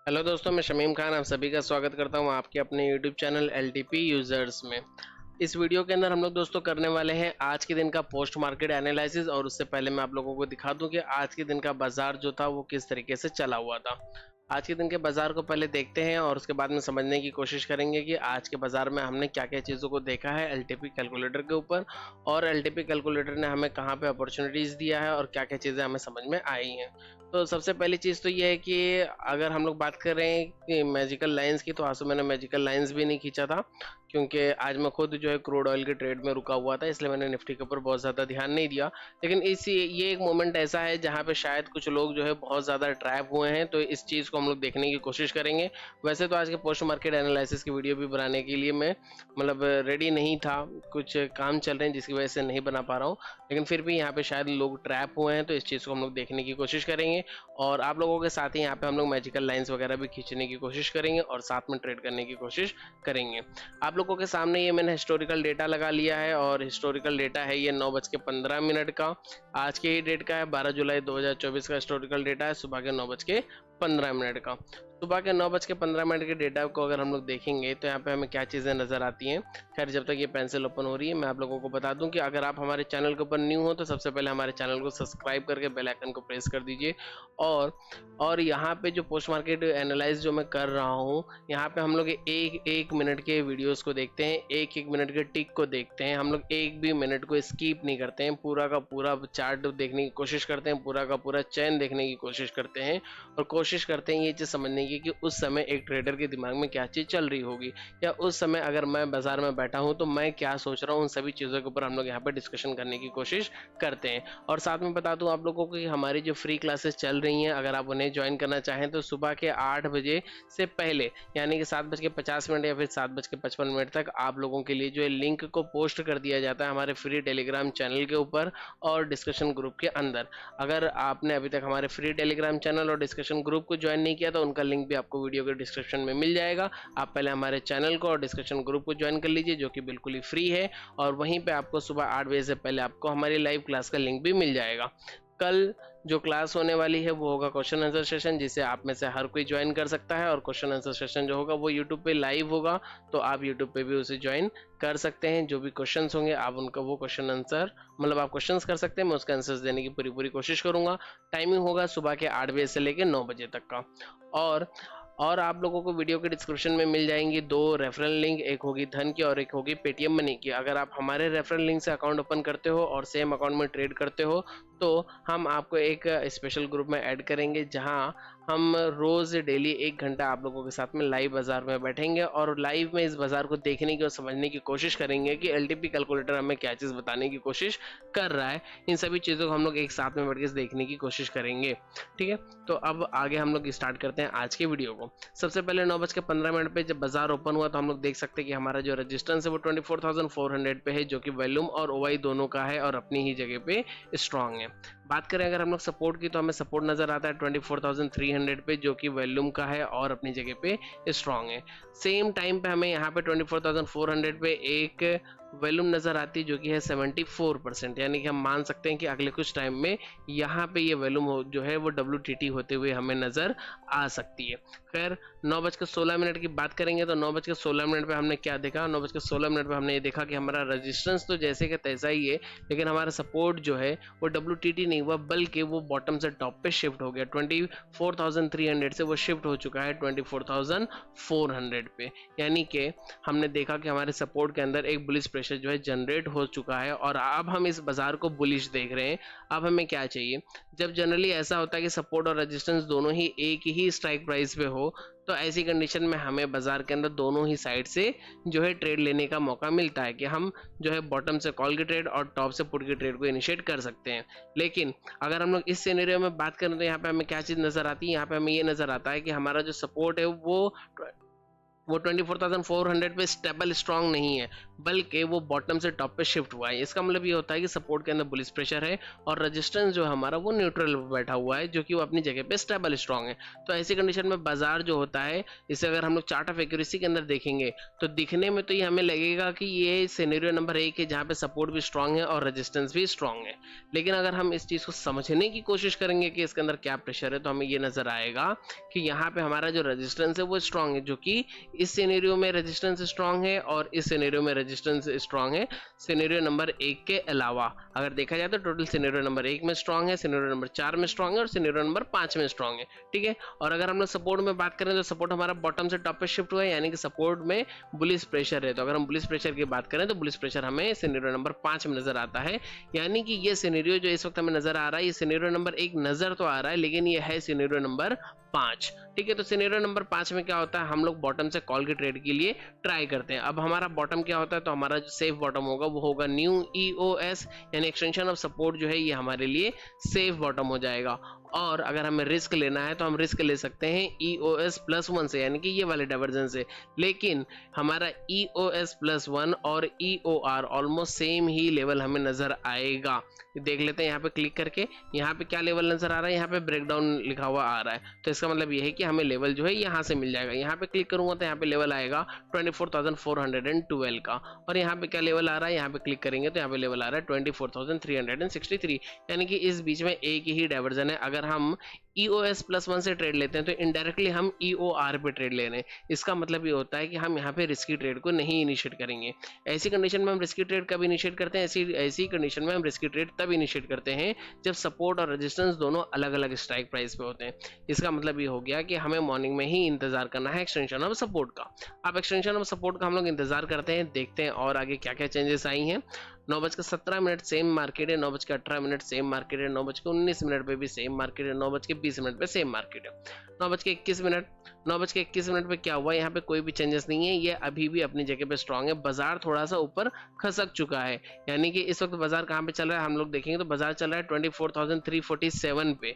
Hello दोस्तों, मैं शमीम खान आप सभी का स्वागत करता हूं आपके अपने यूट्यूब चैनल एलटीपी यूजर्स में। इस वीडियो के अंदर हम लोग दोस्तों करने वाले हैं आज के दिन का पोस्ट मार्केट एनालिसिस। और उससे पहले मैं आप लोगों को दिखा दूं कि आज के दिन का बाजार जो था वो किस तरीके से चला हुआ था। आज के दिन के बाजार को पहले देखते हैं और उसके बाद में समझने की कोशिश करेंगे कि आज के बाजार में हमने क्या क्या चीज़ों को देखा है एलटीपी कैलकुलेटर के ऊपर, और एलटीपी कैलकुलेटर ने हमें कहाँ पे अपॉर्चुनिटीज़ दिया है और क्या क्या चीज़ें हमें समझ में आई हैं। तो सबसे पहली चीज़ तो ये है कि अगर हम लोग बात करें कि मैजिकल लाइंस की, तो आज तो मैंने मैजिकल लाइंस भी नहीं खींचा था क्योंकि आज मैं खुद जो है क्रूड ऑयल के ट्रेड में रुका हुआ था, इसलिए मैंने निफ्टी के ऊपर बहुत ज़्यादा ध्यान नहीं दिया। लेकिन ये एक मोमेंट ऐसा है जहाँ पे शायद कुछ लोग जो है बहुत ज़्यादा ट्रैप हुए हैं, तो इस चीज़ को हम लोग देखने की कोशिश करेंगे। वैसे तो आज के पोस्ट मार्केट एनालिसिस की वीडियो भी बनाने के लिए मैं रेडी नहीं था, कुछ काम चल रहे हैं जिसकी वजह से नहीं बना पा रहा हूँ। लेकिन फिर भी यहाँ पे शायद लोग ट्रैप हुए हैं, तो इस चीज़ को हम लोग देखने की कोशिश करेंगे और आप लोगों के साथ ही यहाँ पे हम लोग मैजिकल लाइंस वगैरह भी खींचने की कोशिश करेंगे और साथ में ट्रेड करने की कोशिश करेंगे। आप लोगों के सामने ये मैंने हिस्टोरिकल डेटा लगा लिया है और हिस्टोरिकल डेटा है ये 9:15 का, आज के ही डेट का है। 12 जुलाई 2024 का हिस्टोरिकल डेटा है, सुबह के 9:15 का। सुबह के 9:15 के डेटा को अगर हम लोग देखेंगे तो यहाँ पे हमें क्या चीज़ें नज़र आती हैं। खैर, जब तक ये पेंसिल ओपन हो रही है मैं आप लोगों को बता दूं कि अगर आप हमारे चैनल के ऊपर न्यू हो तो सबसे पहले हमारे चैनल को सब्सक्राइब करके बेल आइकन को प्रेस कर दीजिए। और यहाँ पे जो पोस्ट मार्केट एनालाइज जो मैं कर रहा हूँ, यहाँ पे हम लोग एक एक मिनट के वीडियोस को देखते हैं, एक एक मिनट के टिक को देखते हैं। हम लोग एक भी मिनट को स्किप नहीं करते हैं, पूरा का पूरा चार्ट देखने की कोशिश करते हैं, पूरा का पूरा चैन देखने की कोशिश करते हैं और कोशिश करते हैं ये चीज़ समझने की कि उस समय एक ट्रेडर के दिमाग में क्या चीज़ चल रही होगी, या उस समय अगर मैं बाजार में बैठा हूँ तो मैं क्या सोच रहा हूँ। उन सभी चीज़ों के ऊपर हम लोग यहाँ पे डिस्कशन करने की कोशिश करते हैं। और साथ में बता दूं आप लोगों को कि हमारी जो फ्री क्लासेस चल रही हैं, अगर आप उन्हें ज्वाइन करना चाहें तो सुबह के 8 बजे से पहले, यानी कि 7:50 या फिर 7:55 तक आप लोगों के लिए जो है लिंक को पोस्ट कर दिया जाता है हमारे फ्री टेलीग्राम चैनल के ऊपर और डिस्कशन ग्रुप के अंदर। अगर आपने अभी तक हमारे फ्री टेलीग्राम चैनल और डिस्कशन ग्रुप को ज्वाइन नहीं किया तो उनका लिंक भी आपको वीडियो के डिस्क्रिप्शन में मिल जाएगा। आप पहले हमारे चैनल को और डिस्कशन ग्रुप को ज्वाइन कर लीजिए, जो कि बिल्कुल ही फ्री है, और वहीं पे आपको सुबह 8 बजे से पहले आपको हमारी लाइव क्लास का लिंक भी मिल जाएगा। कल जो क्लास होने वाली है वो होगा क्वेश्चन आंसर सेशन, जिसे आप में से हर कोई ज्वाइन कर सकता है। और क्वेश्चन आंसर सेशन जो होगा वो यूट्यूब पे लाइव होगा, तो आप यूट्यूब पे भी उसे ज्वाइन कर सकते हैं। जो भी क्वेश्चंस होंगे आप उनका वो क्वेश्चन आंसर आप क्वेश्चंस कर सकते हैं, मैं उसका आंसर्स देने की पूरी पूरी कोशिश करूंगा। टाइमिंग होगा सुबह के 8 बजे से लेकर 9 बजे तक का। और आप लोगों को वीडियो के डिस्क्रिप्शन में मिल जाएंगी 2 रेफरल लिंक, एक होगी धन की और एक होगी पेटीएम मनी की। अगर आप हमारे रेफरल लिंक से अकाउंट ओपन करते हो और सेम अकाउंट में ट्रेड करते हो तो हम आपको एक स्पेशल ग्रुप में ऐड करेंगे, जहां हम रोज डेली 1 घंटा आप लोगों के साथ में लाइव बाजार में बैठेंगे और लाइव में इस बाजार को देखने की और समझने की कोशिश करेंगे कि एलटीपी कैलकुलेटर हमें क्या चीज़ बताने की कोशिश कर रहा है। इन सभी चीज़ों को हम लोग एक साथ में बैठ के देखने की कोशिश करेंगे। ठीक है, तो अब आगे हम लोग स्टार्ट करते हैं आज के वीडियो को। सबसे पहले 9:15 पे जब बाजार ओपन हुआ तो हम लोग देख सकते हैं कि हमारा जो रेजिस्टेंस है वो 24,400 पे है, जो कि वॉल्यूम और ओवाई दोनों का है और अपनी ही जगह पे स्ट्रांग है। बात करें अगर हम लोग सपोर्ट की, तो हमें सपोर्ट नजर आता है 24,300 पे, जो कि वॉल्यूम का है और अपनी जगह पे स्ट्रांग है। सेम टाइम पे हमें यहाँ पे 24,400 पे एक वॉल्यूम नजर आती है जो कि है 74%, यानी कि हम मान सकते हैं कि अगले कुछ टाइम में यहाँ पे ये वॉल्यूम जो है वो WTT होते हुए हमें नजर आ सकती है। खैर, 9:16 की बात करेंगे तो 9:16 पे हमने क्या देखा, 9:16 पे हमने ये देखा कि हमारा रेजिस्टेंस तो जैसे कि तैसा ही है, लेकिन हमारा सपोर्ट जो है वो WTT नहीं हुआ, बल्कि वो बॉटम से टॉप पे शिफ्ट हो गया। 24,300 से वो शिफ्ट हो चुका है 24,400 पे, यानी कि हमने देखा कि हमारे सपोर्ट के अंदर एक बुलिश प्रेशर जो है जनरेट हो चुका है और अब हम इस बाजार को बुलिश देख रहे हैं। अब हमें क्या चाहिए, जब जनरली ऐसा होता है कि सपोर्ट और रेजिस्टेंस दोनों ही एक ही स्ट्राइक प्राइस पे हो, तो ऐसी कंडीशन में हमें बाजार के अंदर दोनों ही साइड से जो है ट्रेड लेने का मौका मिलता है कि हम जो है बॉटम से कॉल की ट्रेड और टॉप से पुट की ट्रेड को इनिशिएट कर सकते हैं। लेकिन अगर हम लोग इस सिनेरियो में बात करें तो यहाँ पे हमें क्या चीज़ नजर आती है, यहाँ पे हमें ये नजर आता है कि हमारा जो सपोर्ट है वो वो 24,400 पे स्टेबल स्ट्रांग नहीं है, बल्कि वो बॉटम से टॉप पे शिफ्ट हुआ है। इसका मतलब ये होता है कि सपोर्ट के अंदर बुलिश प्रेशर है और रेजिस्टेंस जो हमारा वो न्यूट्रल पे बैठा हुआ है, जो कि वो अपनी जगह पे स्टेबल स्ट्रांग है। तो ऐसी कंडीशन में बाजार जो होता है, इसे अगर हम लोग चार्ट ऑफ एक्यूरेसी के अंदर देखेंगे तो दिखने में तो ये हमें लगेगा कि ये सिनेरियो नंबर 1 है, जहाँ पे सपोर्ट भी स्ट्रांग है और रेजिस्टेंस भी स्ट्रांग है। लेकिन अगर हम इस चीज़ को समझने की कोशिश करेंगे कि इसके अंदर क्या प्रेशर है, तो हमें ये नजर आएगा कि यहाँ पे हमारा जो रेजिस्टेंस है वो स्ट्रांग है, जो कि इस सिनेरियो में रेजिस्टेंस स्ट्रांग है और इस सिनेरियो में रेजिस्टेंस स्ट्रांग है, सिनेरियो नंबर 1 के अलावा। अगर देखा जाए तो टोटल सिनेरियो नंबर 1 में स्ट्रांग है, सिनेरियो नंबर 4 में स्ट्रांग है और सिनेरियो नंबर 5 में स्ट्रांग है। ठीक है, और अगर हम लोग सपोर्ट में बात करें तो सपोर्ट हमारा बॉटम से टॉप पे शिफ्ट हुआ है, यानी कि सपोर्ट में बुलिश प्रेशर है। तो अगर हम बुलिश प्रेशर की बात करें तो बुलिश प्रेशर हमें सिनेरियो नंबर 5 में नजर आता है, यानी कि ये सिनेरियो जो इस वक्त हमें नजर आ रहा है, ये सिनेरियो नंबर 1 नजर तो आ रहा है, लेकिन ये है सिनेरियो नंबर 5। ठीक है, तो सिनेरियो नंबर 5 में क्या होता है, हम लोग बॉटम से कॉल के ट्रेड के लिए ट्राई करते हैं। अब हमारा बॉटम क्या होता है, तो हमारा जो सेफ बॉटम होगा वो होगा न्यू EOS, यानी एक्सटेंशन ऑफ सपोर्ट जो है ये हमारे लिए सेफ बॉटम हो जाएगा। और अगर हमें रिस्क लेना है तो हम रिस्क ले सकते हैं EOS+1 से, यानी कि ये वाले डाइवर्जेंस से। लेकिन हमारा EOS+1 और EOR ऑलमोस्ट सेम ही लेवल हमें नजर आएगा। देख लेते हैं यहाँ पे क्लिक करके, यहाँ पे क्या लेवल नजर आ रहा है, यहाँ पे ब्रेकडाउन लिखा हुआ आ रहा है। तो इसका मतलब ये है कि हमें लेवल जो है यहाँ से मिल जाएगा। यहाँ पे क्लिक करूंगा तो यहाँ पे लेवल आएगा 24,412 का, और यहाँ पे क्या लेवल आ रहा है, यहाँ पे क्लिक करेंगे तो यहाँ पे लेवल आ रहा है 24,363, यानी कि इस बीच में एक ही डाइवर्जन है। अगर हम EOS+1 से ट्रेड लेते हैं तो इनडायरेक्टली हम EOR पे ट्रेड ले रहे हैं। इसका मतलब ये होता है कि हम यहाँ पे रिस्की ट्रेड को नहीं इनिशिएट करेंगे। ऐसी कंडीशन में हम रिस्की ट्रेड कब इनिशिएट करते हैं, ऐसी कंडीशन में हम रिस्की ट्रेड तब इनिशिएट करते हैं जब सपोर्ट और रेजिस्टेंस दोनों अलग अलग स्ट्राइक प्राइस पे होते हैं। इसका मतलब ये हो गया कि हमें मॉर्निंग में ही इंतजार करना है एक्सटेंशन ऑफ सपोर्ट का। अब एक्सटेंशन ऑफ सपोर्ट का हम लोग इंतजार करते हैं, देखते हैं और आगे क्या क्या चेंजेस आई हैं। 9:17 सेम मार्केट है, 9:18 सेम मार्केट है, 9:19 पे भी सेम मार्केट है, 9:20 पे सेम मार्केट है। 9:21 पे क्या हुआ, यहाँ पे कोई भी चेंजेस नहीं है, ये अभी भी अपनी जगह पे स्ट्रांग है। बाजार थोड़ा सा ऊपर खसक चुका है, यानी कि इस वक्त बाजार कहाँ पे चल रहा है, हम लोग देखेंगे तो बाजार चल रहा है 24,347 पे।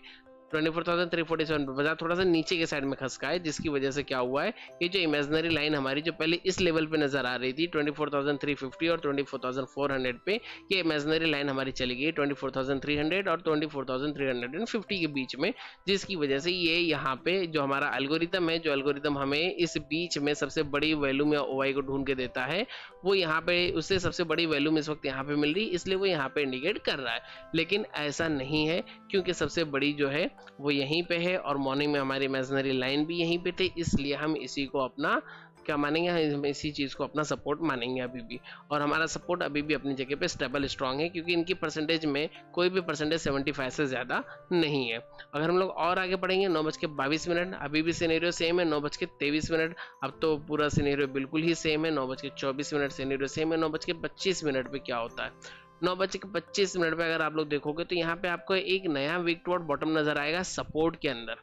24,347 पे बाजार थोड़ा सा नीचे के साइड में खसका है, जिसकी वजह से क्या हुआ है, ये जो इमेजिनरी लाइन हमारी जो पहले इस लेवल पे नजर आ रही थी 24,350 और 24,400 पे, ये इमेजिनरी लाइन हमारी चली गई 24,300 और 24,350 के बीच में, जिसकी वजह से ये यहाँ पे जो हमारा एल्गोरिथम है, जो एल्गोरिथम हमें इस बीच में सबसे बड़ी वैल्यूम या OI को ढूंढ के देता है, वो यहाँ पे उससे सबसे बड़ी वैल्यूम इस वक्त यहाँ पे मिल रही, इसलिए वो यहाँ पे इंडिकेट कर रहा है। लेकिन ऐसा नहीं है, क्योंकि सबसे बड़ी जो है वो यहीं पे है और मॉर्निंग में हमारी इमेजिनरी लाइन भी यहीं पे थे, इसलिए हम इसी को अपना क्या मानेंगे, हम इसी चीज़ को अपना सपोर्ट मानेंगे अभी भी। और हमारा सपोर्ट अभी भी अपनी जगह पे स्टेबल स्ट्रांग है, क्योंकि इनकी परसेंटेज में कोई भी परसेंटेज 75 से ज़्यादा नहीं है। अगर हम लोग और आगे बढ़ेंगे 9:22, अभी भी सिनेरियो सेम है। 9:23, अब तो पूरा सिनेरियो बिल्कुल ही सेम है। 9:24 सिनेरियो सेम है। 9:25 पे क्या होता है, 9:25 पे अगर आप लोग देखोगे तो यहाँ पे आपको एक नया वीक टुवर्ड बॉटम नजर आएगा। सपोर्ट के अंदर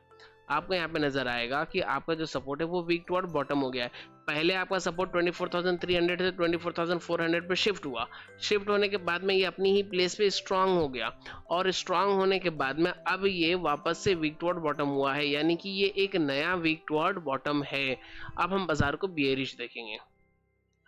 आपको यहाँ पे नजर आएगा कि आपका जो सपोर्ट है वो वीक टुवर्ड बॉटम हो गया है। पहले आपका सपोर्ट 24,300 से 24,400 पे शिफ्ट हुआ। शिफ्ट होने के बाद में ये अपनी ही प्लेस पे स्ट्रांग हो गया, और स्ट्रांग होने के बाद में अब ये वापस से वीक टुवर्ड बॉटम हुआ है, यानी कि ये एक नया वीक टुवर्ड बॉटम है। अब हम बाजार को बियरिश देखेंगे।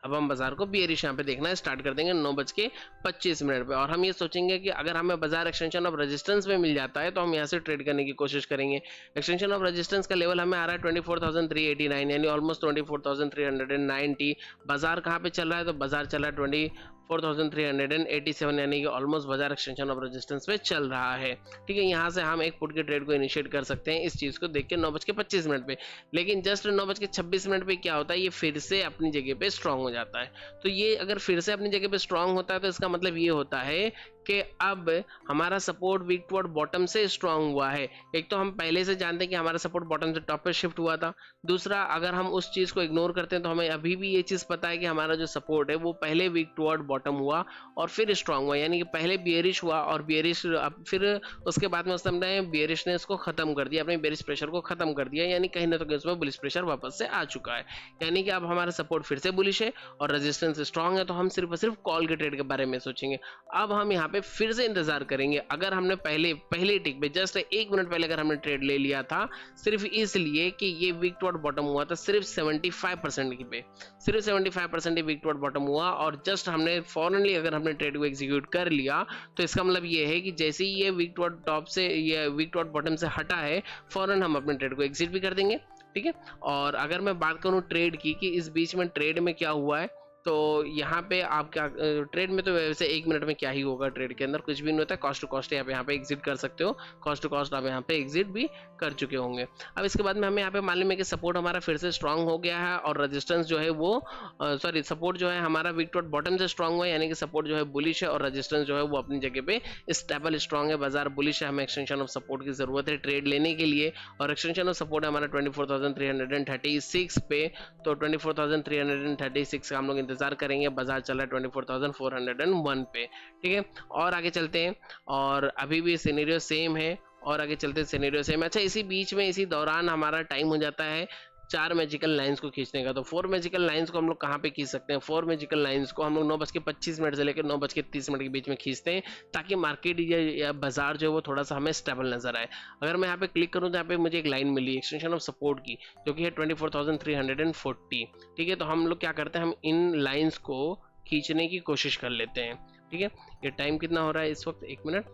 अब हम बाजार को बियरिश यहाँ पे देखना स्टार्ट कर देंगे 9:25 पे, और हम ये सोचेंगे कि अगर हमें बाजार एक्सटेंशन ऑफ रेजिस्टेंस में मिल जाता है तो हम यहाँ से ट्रेड करने की कोशिश करेंगे। एक्सटेंशन ऑफ रेजिस्टेंस का लेवल हमें आ रहा है 24,389, यानी ऑलमोस्ट 24,390। बाजार कहाँ पे चल रहा है, तो बाजार चल रहा है 24,387, यानी कि ऑलमोस्ट बाजार एक्सटेंशन ऑफ रेजिस्टेंस पे चल रहा है। ठीक है, यहाँ से हम एक पुट के ट्रेड को इनिशिएट कर सकते हैं इस चीज़ को देख के 9:25 पे। लेकिन जस्ट 9:26 पे क्या होता है, ये फिर से अपनी जगह पे स्ट्रांग हो जाता है। तो ये अगर फिर से अपनी जगह पे स्ट्रांग होता है तो इसका मतलब ये होता है कि अब हमारा सपोर्ट वीक टुवर्ड बॉटम से स्ट्रांग हुआ है। एक तो हम पहले से जानते हैं कि हमारा सपोर्ट बॉटम से टॉप पे शिफ्ट हुआ था। दूसरा, अगर हम उस चीज़ को इग्नोर करते हैं तो हमें अभी भी ये चीज़ पता है कि हमारा जो सपोर्ट है वो पहले वीक टुवर्ड बॉटम हुआ और फिर स्ट्रांग हुआ, यानी कि पहले बियरिश हुआ और बियरिश फिर उसके बाद में उसने बियरिश ने इसको खत्म कर दिया, अपने बियरिश प्रेशर को खत्म कर दिया, यानी कहीं ना कहीं उसमें बुलिश प्रेशर वापस से आ चुका है। यानी कि अब हमारा सपोर्ट फिर से बुलिश है और रेजिस्टेंस स्ट्रांग है, तो हम सिर्फ और सिर्फ कॉल के ट्रेड के बारे में सोचेंगे। अब हम यहाँ पे फिर से इंतजार करेंगे। अगर हमने पहले टिक पे जस्ट 1 मिनट पहले अगर हमने ट्रेड ले लिया था, सिर्फ इसलिए कि ये वीक टू बॉटम हुआ था सिर्फ 75% की पे, सिर्फ 75% वीक टू बॉटम हुआ, और जस्ट हमने फॉरनली अगर हमने ट्रेड को एग्जीक्यूट कर लिया, तो इसका मतलब ये है कि जैसे ही ये वीक टू टॉप से, ये वीक टू बॉटम से हटा है, फौरन हम अपने ट्रेड को एग्जिट भी कर देंगे। ठीक है, और अगर मैं बात करूं ट्रेड की कि इस बीच में ट्रेड में क्या हुआ है, तो यहाँ पे आप क्या, ट्रेड में तो वैसे 1 मिनट में क्या ही होगा, ट्रेड के अंदर कुछ भी नहीं होता है, कॉस्ट टू कॉस्ट आप यहाँ पे एग्जिट कर सकते हो, कॉस्ट टू कॉस्ट आप यहाँ पे एग्जिट भी कर चुके होंगे। अब इसके बाद में हमें यहाँ पे मालूम है कि सपोर्ट हमारा फिर से स्ट्रांग हो गया है, और रेजिस्टेंस जो है वो सॉरी सपोर्ट जो है हमारा वीक टू बॉटम से स्ट्रांग हुआ है, यानी कि सपोर्ट जो है बुलिश है और रेजिस्टेंस जो है वो अपनी जगह पे स्टेबल स्ट्रांग है, बाजार बुलिश है, हमें एक्सटेंशन ऑफ सपोर्ट की जरूरत है ट्रेड लेने के लिए, और एक्सटेंशन ऑफ सपोर्ट है हमारा 24,336 पे, तो 24,336 का हम लोग इंतजार करेंगे, बाजार चल रहा है 24,401 पे। ठीक है, और आगे चलते हैं, और अभी भी सिनेरियो सेम है, और आगे चलते सिनेरियो सेम है। अच्छा, इसी बीच में इसी दौरान हमारा टाइम हो जाता है 4 मैजिकल लाइंस को खींचने का। तो 4 मैजिकल लाइंस को हम लोग कहाँ पे खींच सकते हैं? 4 मैजिकल लाइंस को हम लोग 9:25 से लेकर 9:30 के बीच में खींचते हैं, ताकि मार्केट या बाजार जो है वो थोड़ा सा हमें स्टेबल नजर आए। अगर मैं यहाँ पे क्लिक करूँ तो यहाँ पे मुझे एक लाइन मिली एक्सटेंशन ऑफ सपोर्ट की, जो कि है 24,340। ठीक है, तो हम लोग क्या करते हैं, हम इन लाइन्स को खींचने की कोशिश कर लेते हैं। ठीक है, ये टाइम कितना हो रहा है इस वक्त? 1 मिनट।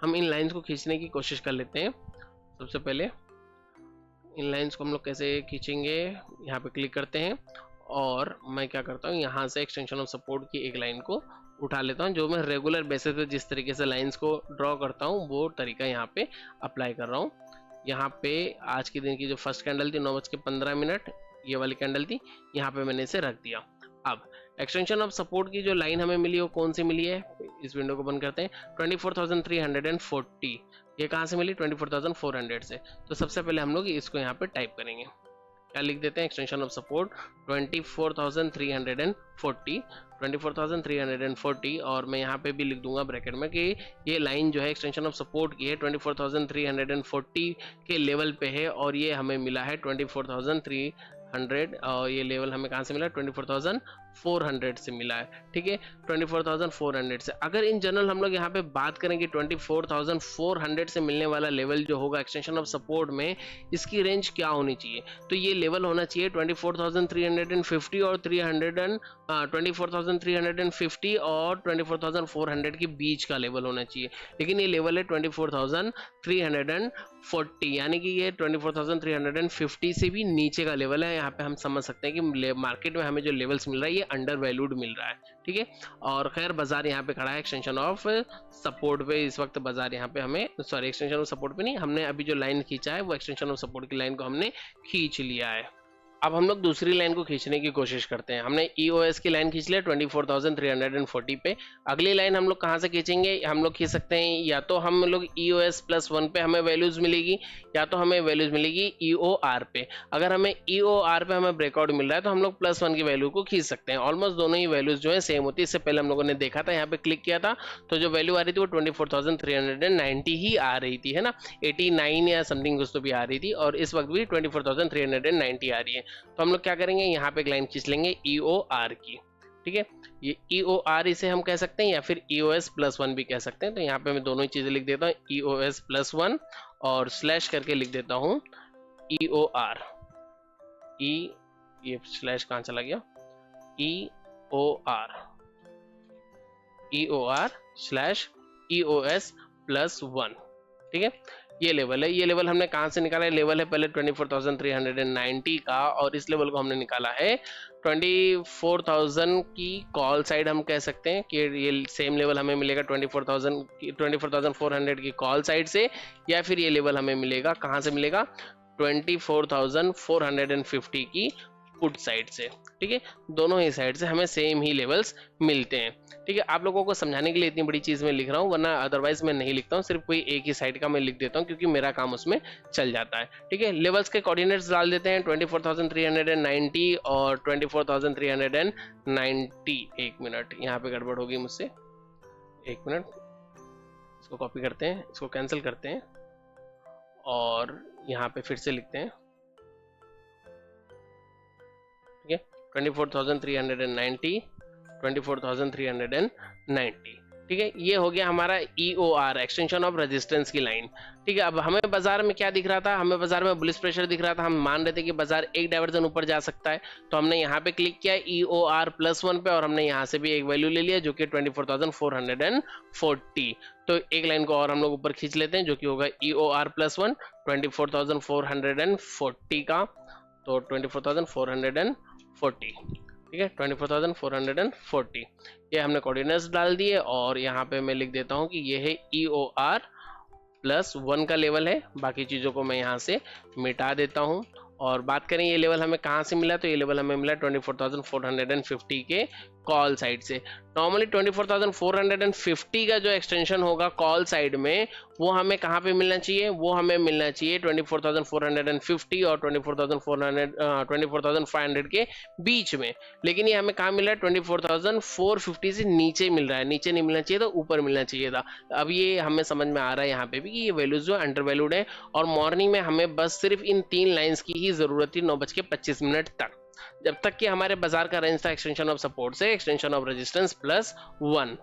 हम इन लाइन्स को खींचने की कोशिश कर लेते हैं। सबसे पहले इन लाइन्स को हम लोग कैसे खींचेंगे, यहाँ पे क्लिक करते हैं, और मैं क्या करता हूँ, यहाँ से एक्सटेंशन ऑफ सपोर्ट की एक लाइन को उठा लेता हूँ, जो मैं रेगुलर बेसिस पे जिस तरीके से लाइन्स को ड्रॉ करता हूँ वो तरीका यहाँ पे अप्लाई कर रहा हूँ। यहाँ पे आज के दिन की जो फर्स्ट कैंडल थी 9:15, ये वाली कैंडल थी, यहाँ पे मैंने इसे रख दिया। अब एक्सटेंशन ऑफ सपोर्ट की जो लाइन हमें मिली वो कौन सी मिली है, इस विंडो को बंद करते हैं। 24,340 ये कहाँ से मिली? 24,400 से। तो सबसे पहले हम लोग इसको यहाँ पे टाइप करेंगे, क्या लिख देते हैं, एक्सटेंशन ऑफ सपोर्ट 24,340, और मैं यहाँ पे भी लिख दूंगा ब्रैकेट में कि ये लाइन जो है एक्सटेंशन ऑफ सपोर्ट की है 24,340 के लेवल पे है, और ये हमें मिला है 24,300, और ये लेवल हमें कहाँ से मिला? 24,400 से मिला है। ठीक है, 24,400 से। अगर इन जनरल हम लोग यहाँ पे बात करें कि 24,400 से मिलने वाला लेवल जो होगा एक्सटेंशन ऑफ सपोर्ट में, इसकी रेंज क्या होनी चाहिए? तो ये लेवल होना चाहिए 24,350 और 24,350 और 24,400 के बीच का लेवल होना चाहिए, लेकिन ये लेवल है 24,340, यानी कि ये 24,350 से भी नीचे का लेवल है। यहाँ पे हम समझ सकते हैं कि मार्केट में हमें जो लेवल्स मिल रहा है ये अंडर वैल्यूड मिल रहा है। ठीक है, और खैर बाजार यहाँ पे खड़ा है एक्सटेंशन ऑफ सपोर्ट पे इस वक्त। बाजार यहाँ पे हमें, सॉरी एक्सटेंशन ऑफ सपोर्ट पे नहीं, हमने अभी जो लाइन खींचा है वो एक्सटेंशन ऑफ सपोर्ट की लाइन को हमने खींच लिया है। अब हम लोग दूसरी लाइन को खींचने की कोशिश करते हैं। हमने EOS की लाइन खींच लिया 24,340 पे। अगली लाइन हम लोग कहाँ से खींचेंगे? हम लोग खींच सकते हैं, या तो हम लोग EOS+1 पे हमें वैल्यूज मिलेगी, या तो हमें वैल्यूज मिलेगी EOR पे। अगर हमें EOR पे हमें ब्रेकआउट मिल रहा है तो हम लोग +1 की वैल्यू को खींच सकते हैं। ऑलमोस्ट दोनों ही वैल्यूज जो है सेम होती है। इससे पहले हम लोगों ने देखा था, यहाँ पे क्लिक किया था तो जो वैल्यू आ रही थी वो 24,390 ही आ रही थी, है ना, 89 या समथिंग कुछ तो भी आ रही थी, और इस वक्त भी 24,390 आ रही है। तो हम लोग क्या करेंगे, यहाँ पे एक लाइन खींच लेंगे EOR की। ठीक है, ये EOR इसे हम कह सकते हैं, या फिर EOS+1 भी कह सकते हैं। तो यहाँ पे मैं दोनों ही चीजें लिख देता हूँ, EOS+1 और स्लैश करके लिख देता हूँ EOR। ये स्लैश कहाँ चला गया? EOR/EOS+1। ठीक है, ये लेवल है। ये लेवल हमने कहाँ से निकाला है? लेवल है पहले 24,390 का, और इस लेवल को हमने निकाला है 24,000 की कॉल साइड। हम कह सकते हैं कि ये सेम लेवल हमें मिलेगा 24,400 की कॉल साइड से, या फिर ये लेवल हमें मिलेगा कहाँ से मिलेगा? 24,450 की पुट साइड से। ठीक है, दोनों ही साइड से हमें सेम ही लेवल्स मिलते हैं। ठीक है, आप लोगों को समझाने के लिए इतनी बड़ी चीज मैं लिख रहा हूँ, वरना अदरवाइज मैं नहीं लिखता हूँ, सिर्फ कोई एक ही साइड का मैं लिख देता हूँ क्योंकि मेरा काम उसमें चल जाता है। ठीक है, लेवल्स के कोऑर्डिनेट्स डाल देते हैं 24,390 और 24,390। 1 मिनट, यहाँ पे गड़बड़ होगी मुझसे, 1 मिनट। इसको कॉपी करते हैं, इसको कैंसिल करते हैं, और यहाँ पे फिर से लिखते हैं। 24,390, 24,390 90। ठीक है, ये हो गया हमारा EOR, एक्सटेंशन ऑफ रेजिस्टेंस की लाइन। ठीक है, अब हमें बाजार में क्या दिख रहा था, हमें बाजार में बुलिश प्रेशर दिख रहा था, हम मान रहे थे कि बाजार एक डाइवर्जन ऊपर जा सकता है, तो हमने यहाँ पे क्लिक किया EOR+1 पे और हमने यहाँ से भी एक वैल्यू ले लिया जो कि 24,440। तो एक लाइन को और हम लोग ऊपर खींच लेते हैं जो कि होगा EOR+1 24,440 का, तो 24,440। ठीक है, 24,440 ये हमने कोऑर्डिनेट्स डाल दिए और यहाँ पे मैं लिख देता हूँ कि ये है EOR+1 का लेवल है। बाकी चीज़ों को मैं यहाँ से मिटा देता हूँ। और बात करें ये लेवल हमें कहाँ से मिला, तो ये लेवल हमें मिला 24,450 के कॉल साइड से। नॉर्मली 24,450 का जो एक्सटेंशन होगा कॉल साइड में वो हमें कहाँ पे मिलना चाहिए, वो हमें मिलना चाहिए 24,450 और 24,500 के बीच में। लेकिन ये हमें कहाँ मिल रहा है, 24,450 से नीचे मिल रहा है। नीचे नहीं मिलना चाहिए था, ऊपर मिलना चाहिए था। अब ये हमें समझ में आ रहा है यहाँ पे भी कि ये वैल्यूज जो अंडर वैल्यूड है। और मॉर्निंग में हमें बस सिर्फ इन 3 लाइंस की ही जरूरत थी 9:25 तक, जब तक कि हमारे बाजार का रेंज था एक्सटेंशन ऑफ सपोर्ट से एक्सटेंशन ऑफ रेजिस्टेंस +1।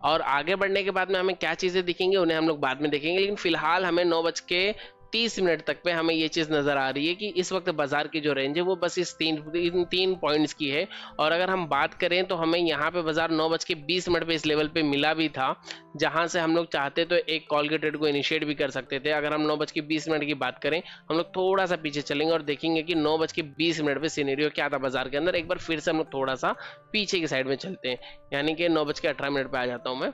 और आगे बढ़ने के बाद में हमें क्या चीजें दिखेंगी उन्हें हम लोग बाद में देखेंगे, लेकिन फिलहाल हमें 9:30 तक पे हमें ये चीज नजर आ रही है कि इस वक्त बाजार की जो रेंज है वो बस इन तीन पॉइंट्स की है। और अगर हम बात करें तो हमें यहाँ पे बाजार 9:20 पे इस लेवल पे मिला भी था, जहां से हम लोग चाहते तो एक कॉल के ट्रेड को इनिशिएट भी कर सकते थे। अगर हम 9:20 की बात करें, हम लोग थोड़ा सा पीछे चलेंगे और देखेंगे कि 9:20 पे सिनेरियो क्या था बाजार के अंदर। एक बार फिर से हम लोग थोड़ा सा पीछे की साइड में चलते हैं, यानी कि 9:18 पे आ जाता हूँ मैं।